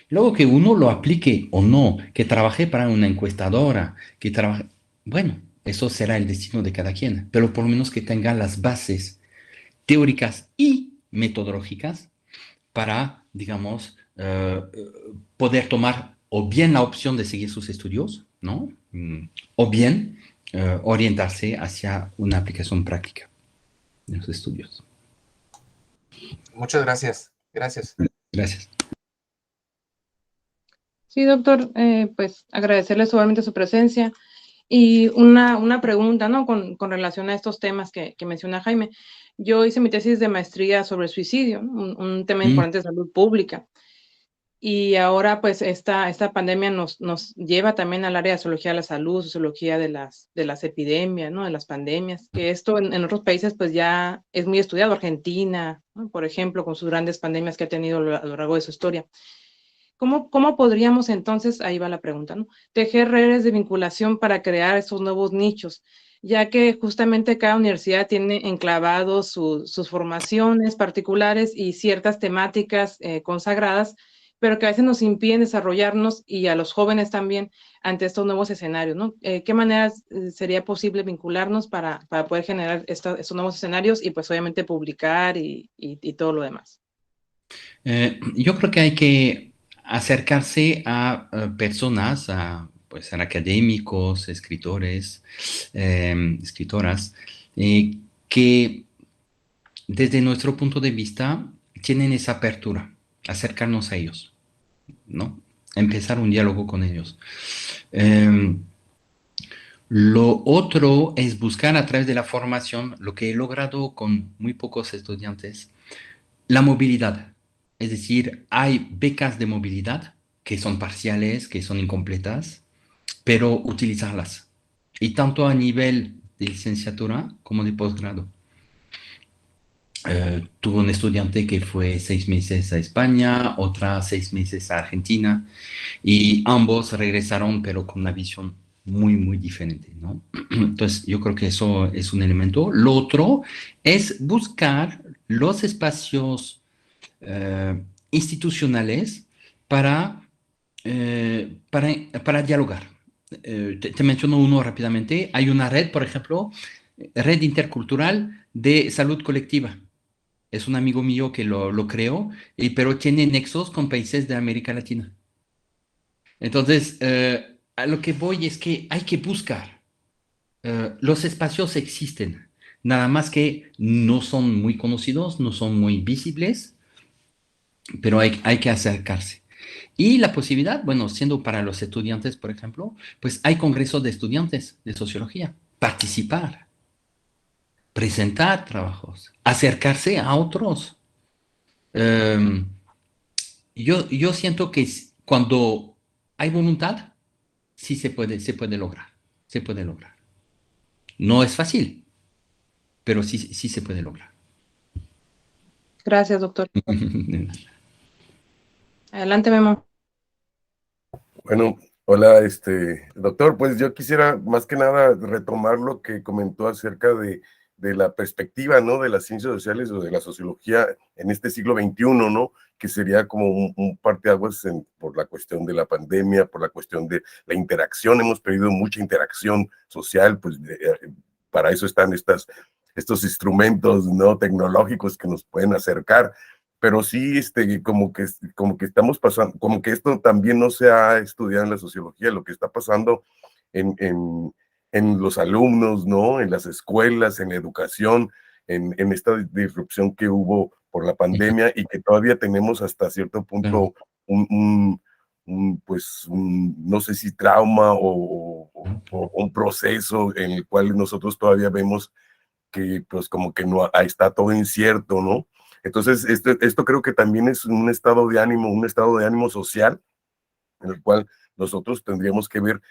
Luego que uno lo aplique o no, que trabaje para una encuestadora, que trabaje, bueno, eso será el destino de cada quien, pero por lo menos que tenga las bases teóricas y metodológicas para, digamos, poder tomar o bien la opción de seguir sus estudios, ¿no? O bien orientarse hacia una aplicación práctica de los estudios. Muchas gracias. Gracias. Gracias. Sí, doctor, pues agradecerle solamente su presencia. Y una pregunta, ¿no? Con relación a estos temas que menciona Jaime. Yo hice mi tesis de maestría sobre el suicidio, ¿no? Un tema importante de salud pública. Y ahora, pues, esta pandemia nos lleva también al área de sociología de la salud, sociología de las epidemias, ¿no? De las pandemias, que esto en otros países, pues, ya es muy estudiado. Argentina, ¿no? Por ejemplo, con sus grandes pandemias que ha tenido a lo largo de su historia. ¿Cómo podríamos entonces, ahí va la pregunta, ¿no? Tejer redes de vinculación para crear esos nuevos nichos, ya que justamente cada universidad tiene enclavados sus formaciones particulares y ciertas temáticas consagradas, pero que a veces nos impiden desarrollarnos y a los jóvenes también ante estos nuevos escenarios, ¿no? ¿Qué maneras sería posible vincularnos para poder generar estos nuevos escenarios y pues obviamente publicar y todo lo demás? Yo creo que hay que acercarse a personas, pues, a académicos, escritores, escritoras, que desde nuestro punto de vista tienen esa apertura, acercarnos a ellos, ¿no? Empezar un diálogo con ellos. Lo otro es buscar a través de la formación, lo que he logrado con muy pocos estudiantes, la movilidad. Es decir, hay becas de movilidad que son parciales, que son incompletas, pero utilizarlas. Y tanto a nivel de licenciatura como de posgrado. Tuve un estudiante que fue 6 meses a España, otra 6 meses a Argentina, y ambos regresaron, pero con una visión muy, muy diferente, ¿no? Entonces, yo creo que eso es un elemento. Lo otro es buscar los espacios institucionales para dialogar. Te menciono uno rápidamente. Hay una red, por ejemplo, red intercultural de salud colectiva. Es un amigo mío que lo creó, pero tiene nexos con países de América Latina. Entonces, a lo que voy es que hay que buscar. Los espacios existen, nada más que no son muy conocidos, no son muy visibles, pero hay que acercarse. Y la posibilidad, bueno, siendo para los estudiantes, por ejemplo, pues hay congresos de estudiantes de sociología, participar, presentar trabajos, acercarse a otros. Yo siento que cuando hay voluntad, sí se puede lograr, se puede lograr. No es fácil, pero sí se puede lograr. Gracias, doctor. Adelante, Memo. Bueno, hola, doctor, pues yo quisiera más que nada retomar lo que comentó acerca de la perspectiva, ¿no? De las ciencias sociales o de la sociología en este siglo XXI, ¿no? Que sería como un parteaguas por la cuestión de la pandemia, por la cuestión de la interacción. Hemos perdido mucha interacción social, pues para eso están estos instrumentos, ¿no? Tecnológicos que nos pueden acercar. Pero sí, como que estamos pasando, como que esto también no se ha estudiado en la sociología, lo que está pasando en los alumnos, ¿no? En las escuelas, en la educación, en esta disrupción que hubo por la pandemia y que todavía tenemos hasta cierto punto no sé si trauma o un proceso en el cual nosotros todavía vemos que pues como que no está todo incierto, ¿no? Entonces, esto creo que también es un estado de ánimo social, en el cual nosotros tendríamos que ver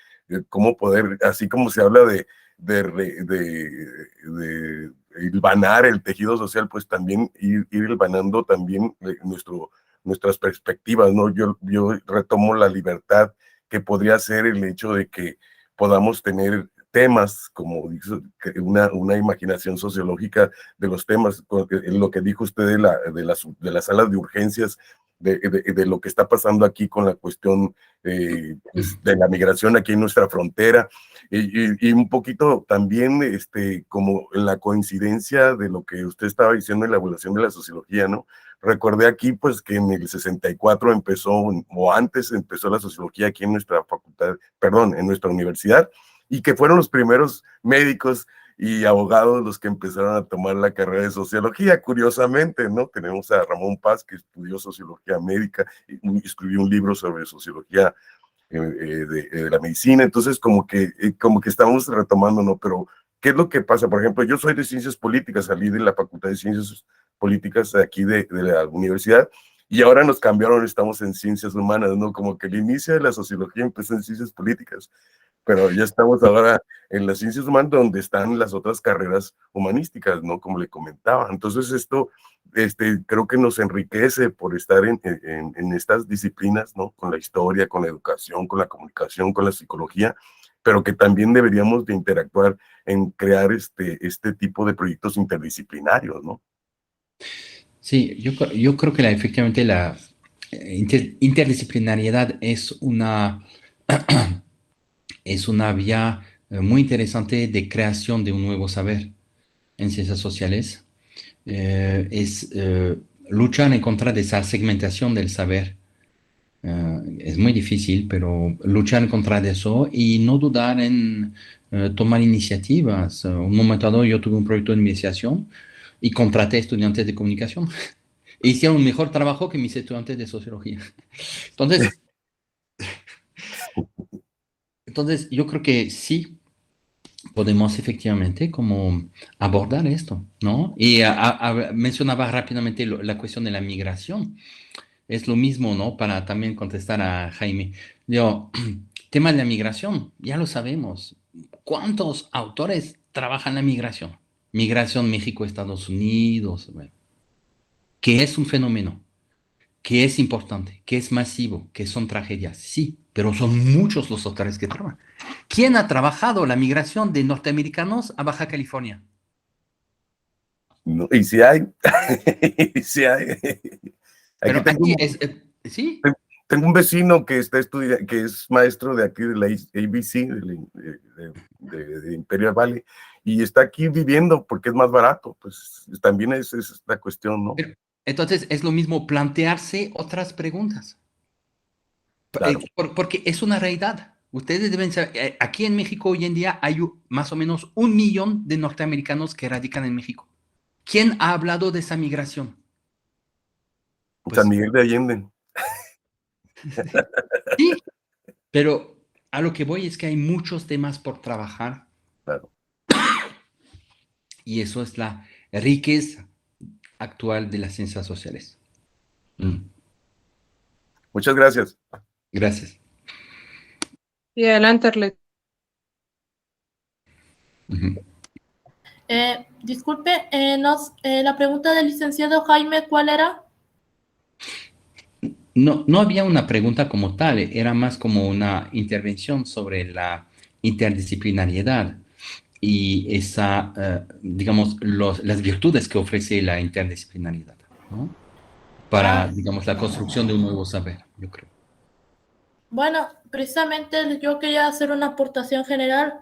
cómo poder, así como se habla de hilvanar el tejido social, pues también ir hilvanando también nuestras perspectivas, ¿no? Yo retomo la libertad que podría ser el hecho de que podamos tener temas, como dice, una imaginación sociológica de los temas, lo que dijo usted de las salas de urgencias, de lo que está pasando aquí con la cuestión pues, de la migración aquí en nuestra frontera, y un poquito también como en la coincidencia de lo que usted estaba diciendo en la evaluación de la sociología, ¿no? Recordé aquí pues que en el 64 empezó, o antes empezó la sociología aquí en nuestra facultad, perdón, en nuestra universidad, y que fueron los primeros médicos y abogados los que empezaron a tomar la carrera de sociología, curiosamente, ¿no? Tenemos a Ramón Paz, que estudió sociología médica y escribió un libro sobre sociología de la medicina, entonces como que estamos retomando, ¿no? Pero, ¿qué es lo que pasa? Por ejemplo, yo soy de Ciencias Políticas, salí de la Facultad de Ciencias Políticas de aquí de la universidad, y ahora nos cambiaron, estamos en Ciencias Humanas, ¿no? Como que el inicio de la sociología empezó en Ciencias Políticas, pero ya estamos ahora en las ciencias humanas donde están las otras carreras humanísticas, ¿no? Como le comentaba. Entonces esto creo que nos enriquece por estar en estas disciplinas, ¿no? Con la historia, con la educación, con la comunicación, con la psicología, pero que también deberíamos de interactuar en crear este tipo de proyectos interdisciplinarios, ¿no? Sí, yo creo que efectivamente la interdisciplinariedad es una vía muy interesante de creación de un nuevo saber en ciencias sociales. Es luchar en contra de esa segmentación del saber. Es muy difícil, pero luchar en contra de eso y no dudar en tomar iniciativas. Un momento dado yo tuve un proyecto de investigación y contraté estudiantes de comunicación. E hicieron un mejor trabajo que mis estudiantes de sociología. Entonces yo creo que sí podemos efectivamente como abordar esto, ¿no? Y mencionaba rápidamente la cuestión de la migración. Es lo mismo, ¿no? Para también contestar a Jaime. Digo, tema de la migración, ya lo sabemos. ¿Cuántos autores trabajan la migración? Migración México-Estados Unidos, bueno, que es un fenómeno, que es importante, que es masivo, que son tragedias, sí, pero son muchos los autores que trabajan. ¿Quién ha trabajado la migración de norteamericanos a Baja California? No, y si hay, y si hay. Pero Aquí aquí sí. Tengo un vecino que está estudiando, que es maestro de aquí de la ABC, de Imperial Valley, y está aquí viviendo porque es más barato. Pues también es esta cuestión, ¿no? Pero, entonces es lo mismo plantearse otras preguntas. Claro. Porque es una realidad. Ustedes deben saber, aquí en México hoy en día hay más o menos 1 millón de norteamericanos que radican en México. ¿Quién ha hablado de esa migración? Pues, San Miguel de Allende. sí, pero a lo que voy es que hay muchos temas por trabajar. Claro. Y eso es la riqueza actual de las ciencias sociales. Muchas gracias. Gracias. Y adelante, Arlet. Disculpe, la pregunta del licenciado Jaime, ¿cuál era? No había una pregunta como tal, era más como una intervención sobre la interdisciplinariedad y digamos, las virtudes que ofrece la interdisciplinariedad, ¿no? Para, digamos, la construcción de un nuevo saber, yo creo. Bueno, precisamente yo quería hacer una aportación general.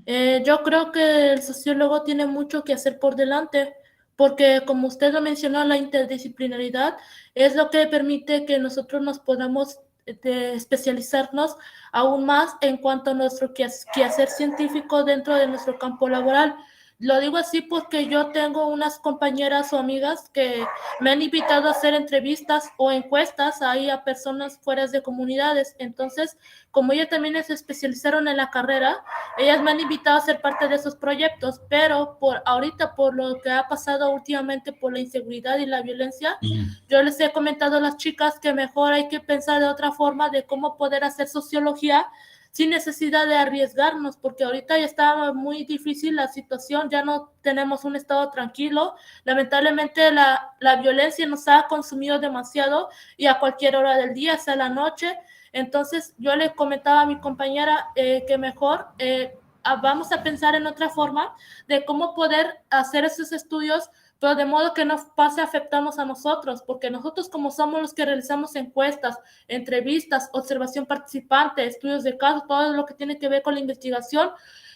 Yo creo que el sociólogo tiene mucho que hacer por delante, porque como usted lo mencionó, la interdisciplinaridad es lo que permite que nosotros nos podamos especializarnos aún más en cuanto a nuestro quehacer científico dentro de nuestro campo laboral. Lo digo así porque yo tengo unas compañeras o amigas que me han invitado a hacer entrevistas o encuestas ahí a personas fuera de comunidades. Entonces, como ellas también se especializaron en la carrera, ellas me han invitado a ser parte de esos proyectos, pero ahorita por lo que ha pasado últimamente por la inseguridad y la violencia, yo les he comentado a las chicas que mejor hay que pensar de otra forma de cómo poder hacer sociología sin necesidad de arriesgarnos, porque ahorita ya está muy difícil la situación, ya no tenemos un estado tranquilo, lamentablemente la violencia nos ha consumido demasiado y a cualquier hora del día, sea la noche, Entonces yo le comentaba a mi compañera que mejor vamos a pensar en otra forma de cómo poder hacer esos estudios, pero de modo que no pase a afectarnos a nosotros, porque nosotros como somos los que realizamos encuestas, entrevistas, observación participante, estudios de caso, todo lo que tiene que ver con la investigación,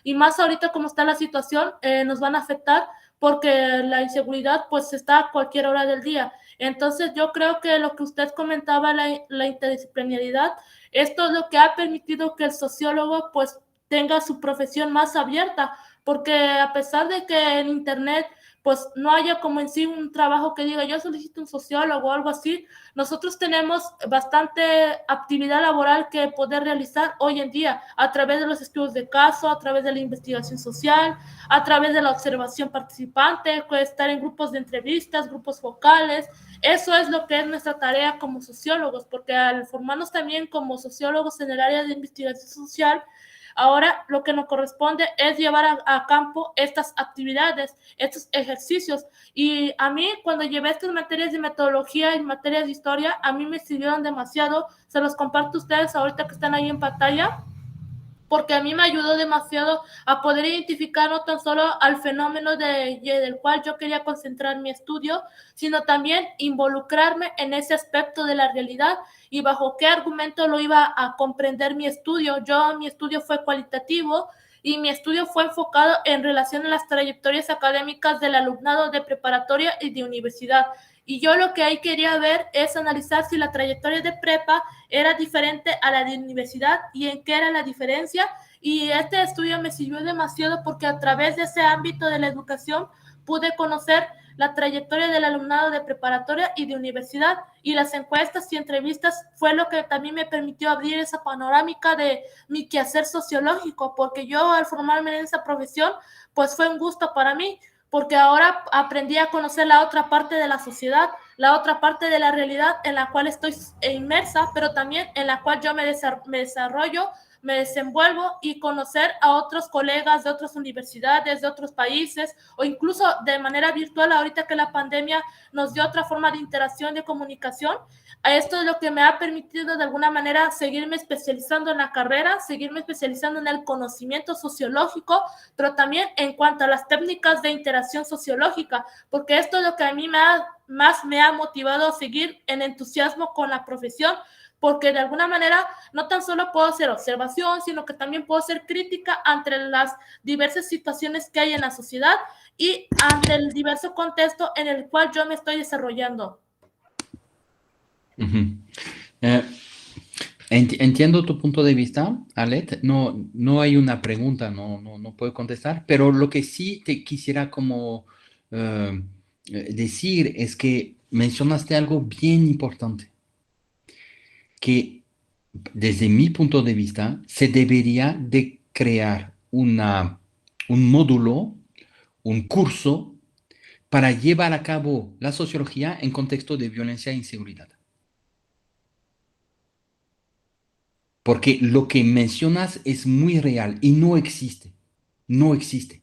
y más ahorita como está la situación, nos van a afectar porque la inseguridad pues está a cualquier hora del día. Entonces yo creo que lo que usted comentaba, la interdisciplinaridad, esto es lo que ha permitido que el sociólogo pues tenga su profesión más abierta, porque a pesar de que en internet pues no haya como en sí un trabajo que diga yo solicito un sociólogo o algo así, nosotros tenemos bastante actividad laboral que poder realizar hoy en día a través de los estudios de caso, a través de la investigación social, a través de la observación participante, puede estar en grupos de entrevistas, grupos focales. Eso es lo que es nuestra tarea como sociólogos, porque al formarnos también como sociólogos en el área de investigación social, ahora lo que nos corresponde es llevar a campo estas actividades, estos ejercicios. Y a mí, cuando llevé estas materias de metodología y materias de historia, a mí me sirvieron demasiado. Se los comparto a ustedes ahorita que están ahí en pantalla, porque a mí me ayudó demasiado a poder identificar no tan solo al fenómeno del cual yo quería concentrar mi estudio, sino también involucrarme en ese aspecto de la realidad y bajo qué argumento lo iba a comprender mi estudio. Mi estudio fue cualitativo y mi estudio fue enfocado en relación a las trayectorias académicas del alumnado de preparatoria y de universidad. Y yo lo que ahí quería ver es analizar si la trayectoria de prepa era diferente a la de universidad y en qué era la diferencia. Y este estudio me sirvió demasiado porque a través de ese ámbito de la educación pude conocer la trayectoria del alumnado de preparatoria y de universidad, y las encuestas y entrevistas fue lo que también me permitió abrir esa panorámica de mi quehacer sociológico, porque yo al formarme en esa profesión, pues fue un gusto para mí, porque ahora aprendí a conocer la otra parte de la sociedad, la otra parte de la realidad en la cual estoy inmersa, pero también en la cual yo me desarrollo, me desenvuelvo, y conocer a otros colegas de otras universidades, de otros países, o incluso de manera virtual, ahorita que la pandemia nos dio otra forma de interacción, de comunicación. Esto es lo que me ha permitido de alguna manera seguirme especializando en la carrera, seguirme especializando en el conocimiento sociológico, pero también en cuanto a las técnicas de interacción sociológica, porque esto es lo que a mí más me ha motivado a seguir en entusiasmo con la profesión, porque de alguna manera no tan solo puedo hacer observación, sino que también puedo hacer crítica ante las diversas situaciones que hay en la sociedad y ante el diverso contexto en el cual yo me estoy desarrollando. Entiendo tu punto de vista, Alet. No hay una pregunta, no puedo contestar, pero lo que sí te quisiera como decir es que mencionaste algo bien importante, que desde mi punto de vista se debería de crear un módulo, un curso para llevar a cabo la sociología en contexto de violencia e inseguridad. Porque lo que mencionas es muy real y no existe. No existe.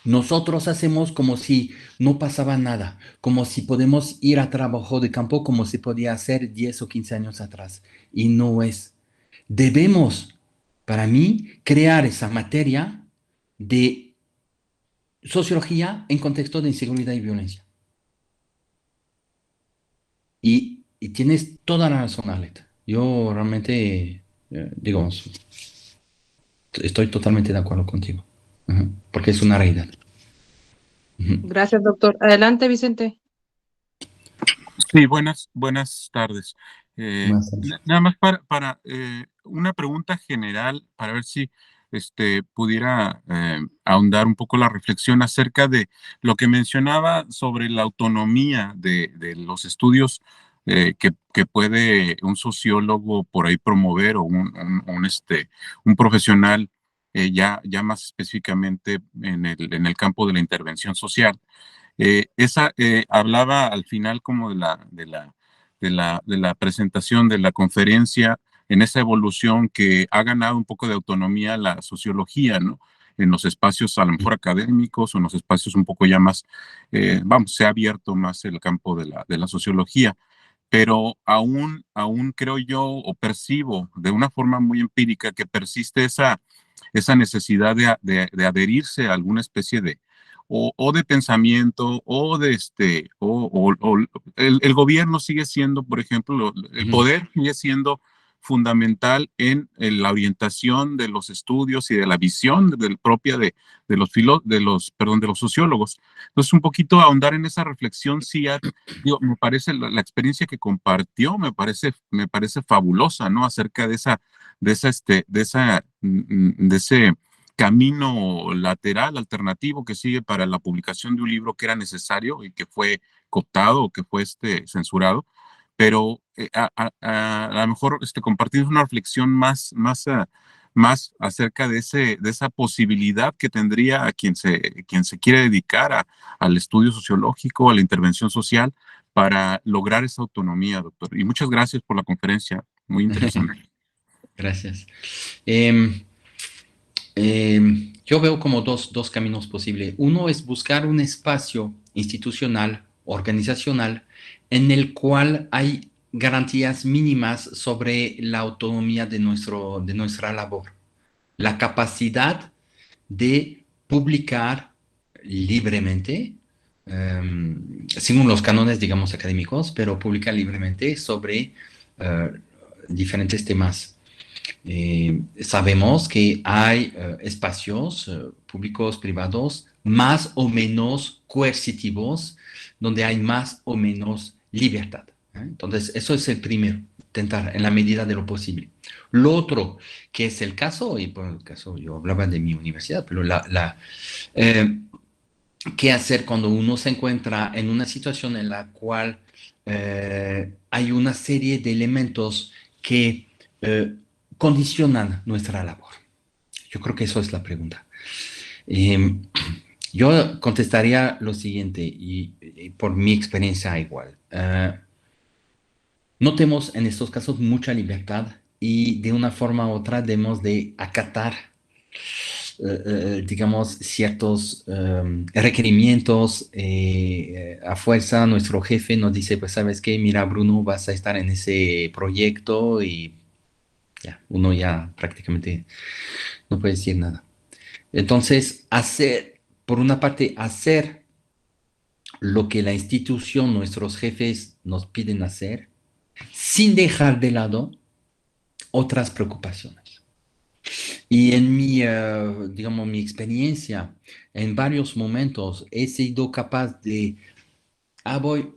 Nosotros hacemos como si no pasaba nada, como si podemos ir a trabajo de campo como se podía hacer 10 o 15 años atrás. Y no es. Debemos, para mí, crear esa materia de sociología en contexto de inseguridad y violencia. Y tienes toda la razón, Alet. Yo realmente, digamos, estoy totalmente de acuerdo contigo, porque es una realidad. Gracias, doctor. Adelante, Vicente. Sí, buenas tardes. Buenas tardes. Nada más para una pregunta general, para ver si pudiera ahondar un poco la reflexión acerca de lo que mencionaba sobre la autonomía de los estudios que puede un sociólogo por ahí promover, o un profesional ya más específicamente en el campo de la intervención social. Hablaba al final como de la presentación de la conferencia, en esa evolución que ha ganado un poco de autonomía la sociología, ¿no? En los espacios a lo mejor académicos, o en los espacios un poco ya más, se ha abierto más el campo de la sociología. pero aún creo yo o percibo de una forma muy empírica que persiste esa necesidad de adherirse a alguna especie de o de pensamiento o de el gobierno sigue siendo, por ejemplo, el poder sigue siendo fundamental en la orientación de los estudios y de la visión propia de los sociólogos. Entonces, un poquito ahondar en esa reflexión, sí, me parece la experiencia que compartió, me parece fabulosa, ¿no? Acerca de ese camino lateral, alternativo que sigue para la publicación de un libro que era necesario y que fue cooptado o que fue censurado, pero a lo mejor compartir una reflexión más acerca de esa posibilidad que tendría a quien se quiere dedicar al estudio sociológico, a la intervención social, para lograr esa autonomía, doctor. Y muchas gracias por la conferencia, muy interesante. Gracias. Yo veo como dos caminos posibles. Uno es buscar un espacio institucional, organizacional, en el cual hay garantías mínimas sobre la autonomía de nuestra labor. La capacidad de publicar libremente, según los cánones, digamos, académicos, pero publicar libremente sobre diferentes temas. Sabemos que hay espacios públicos, privados, más o menos coercitivos, donde hay más o menos libertad. Entonces, eso es el primero, intentar en la medida de lo posible. Lo otro, que es el caso, y por el caso yo hablaba de mi universidad, pero ¿qué hacer cuando uno se encuentra en una situación en la cual hay una serie de elementos que condicionan nuestra labor? Yo creo que eso es la pregunta. Yo contestaría lo siguiente, y por mi experiencia igual. No tenemos en estos casos mucha libertad y de una forma u otra debemos de acatar, digamos, ciertos requerimientos. A fuerza nuestro jefe nos dice, pues, ¿sabes qué? Mira, Bruno, vas a estar en ese proyecto y ya, uno ya prácticamente no puede decir nada. Entonces, por una parte, hacer lo que la institución, nuestros jefes nos piden hacer, sin dejar de lado otras preocupaciones. Y en digamos, mi experiencia, en varios momentos he sido capaz de,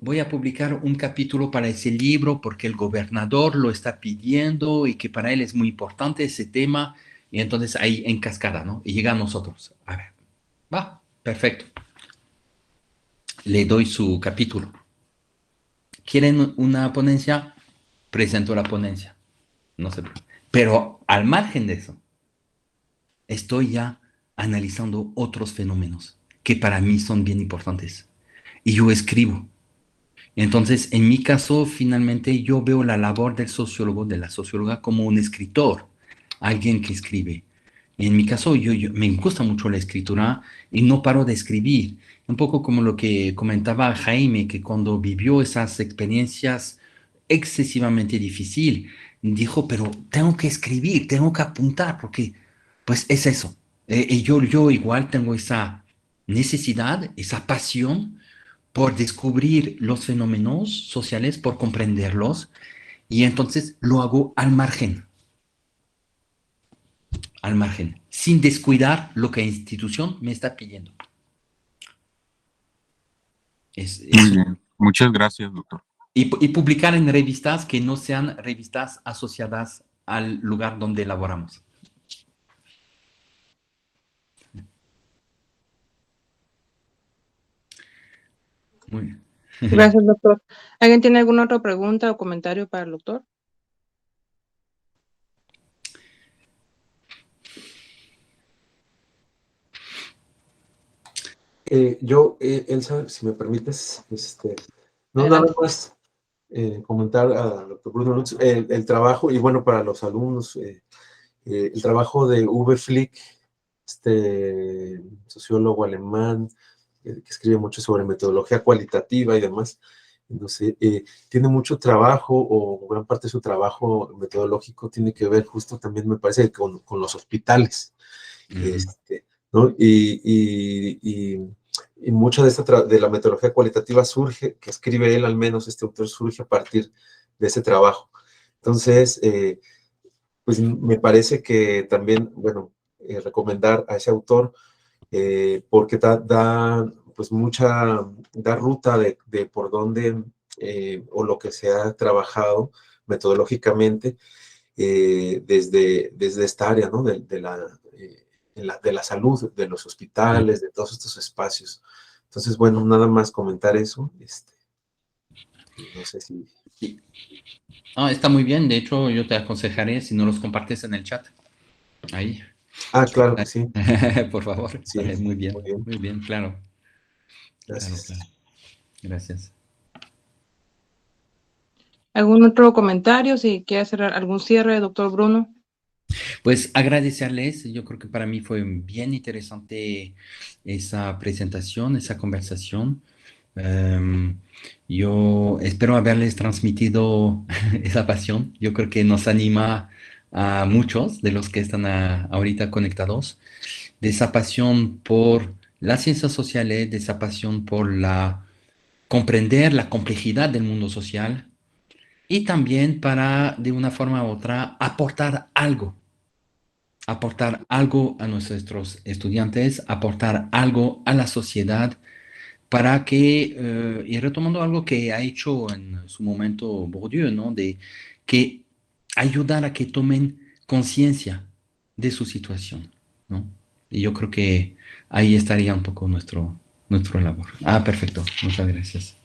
voy a publicar un capítulo para ese libro porque el gobernador lo está pidiendo y que para él es muy importante ese tema, y entonces ahí en cascada, ¿no? Y llega a nosotros. A ver, va, perfecto. Le doy su capítulo. ¿Quieren una ponencia? Presento la ponencia. No sé. Pero al margen de eso, estoy ya analizando otros fenómenos que para mí son bien importantes. Y yo escribo. Entonces, en mi caso, finalmente yo veo la labor del sociólogo, de la socióloga, como un escritor, alguien que escribe. En mi caso, me gusta mucho la escritura y no paro de escribir. Un poco como lo que comentaba Jaime, que cuando vivió esas experiencias excesivamente difíciles, dijo, pero tengo que escribir, tengo que apuntar, porque pues es eso. Y yo igual tengo esa necesidad, esa pasión por descubrir los fenómenos sociales, por comprenderlos, y entonces lo hago al margen, sin descuidar lo que la institución me está pidiendo. Muy bien, muchas gracias, doctor. Y publicar en revistas que no sean revistas asociadas al lugar donde elaboramos. Muy bien. Gracias, doctor. ¿Alguien tiene alguna otra pregunta o comentario para el doctor? Elsa, si me permites, no nada más comentar al doctor Bruno Lutz el trabajo, y bueno, para los alumnos, el trabajo de Uwe Flick, sociólogo alemán, que escribe mucho sobre metodología cualitativa y demás. no sé, tiene mucho trabajo, o gran parte de su trabajo metodológico tiene que ver justo también, me parece, con los hospitales, ¿no? Y mucha de la metodología cualitativa surge, que escribe él al menos, este autor, surge a partir de ese trabajo. Entonces, pues me parece que también, bueno, recomendar a ese autor, porque pues da ruta de por dónde, o lo que se ha trabajado metodológicamente, desde esta área, ¿no? De la salud, de los hospitales, de todos estos espacios. Entonces, bueno, nada más comentar eso. No sé si... Está muy bien. De hecho, yo te aconsejaré si no los compartes en el chat. Ahí. Claro que sí. Por favor. Sí, muy bien, claro. Gracias. Claro. Gracias. ¿Algún otro comentario? Si quiere hacer algún cierre, doctor Bruno. Pues agradecerles. Yo creo que para mí fue bien interesante esa presentación, esa conversación. Yo espero haberles transmitido esa pasión. Yo creo que nos anima a muchos de los que están ahorita conectados, de esa pasión por las ciencias sociales, de esa pasión por comprender la complejidad del mundo social y también para, de una forma u otra, aportar algo a nuestros estudiantes, aportar algo a la sociedad para que, y retomando algo que ha hecho en su momento Bourdieu, ¿no? De que ayudar a que tomen conciencia de su situación, ¿no? Y yo creo que ahí estaría un poco nuestro labor. Perfecto. Muchas gracias.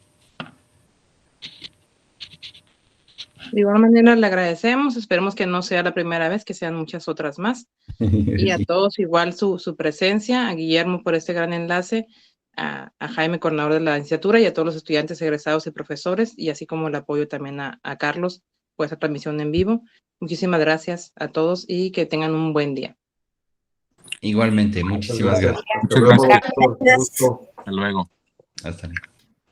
De igual manera le agradecemos, esperemos que no sea la primera vez, que sean muchas otras más. Y a todos igual su presencia, a Guillermo por este gran enlace, a Jaime, coordinador de la licenciatura, y a todos los estudiantes egresados y profesores, y así como el apoyo también a Carlos por esta transmisión en vivo. Muchísimas gracias a todos y que tengan un buen día. Igualmente, muchísimas gracias. Muchas gracias. Doctor. Hasta luego. Hasta luego.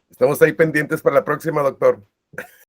Estamos ahí pendientes para la próxima, doctor.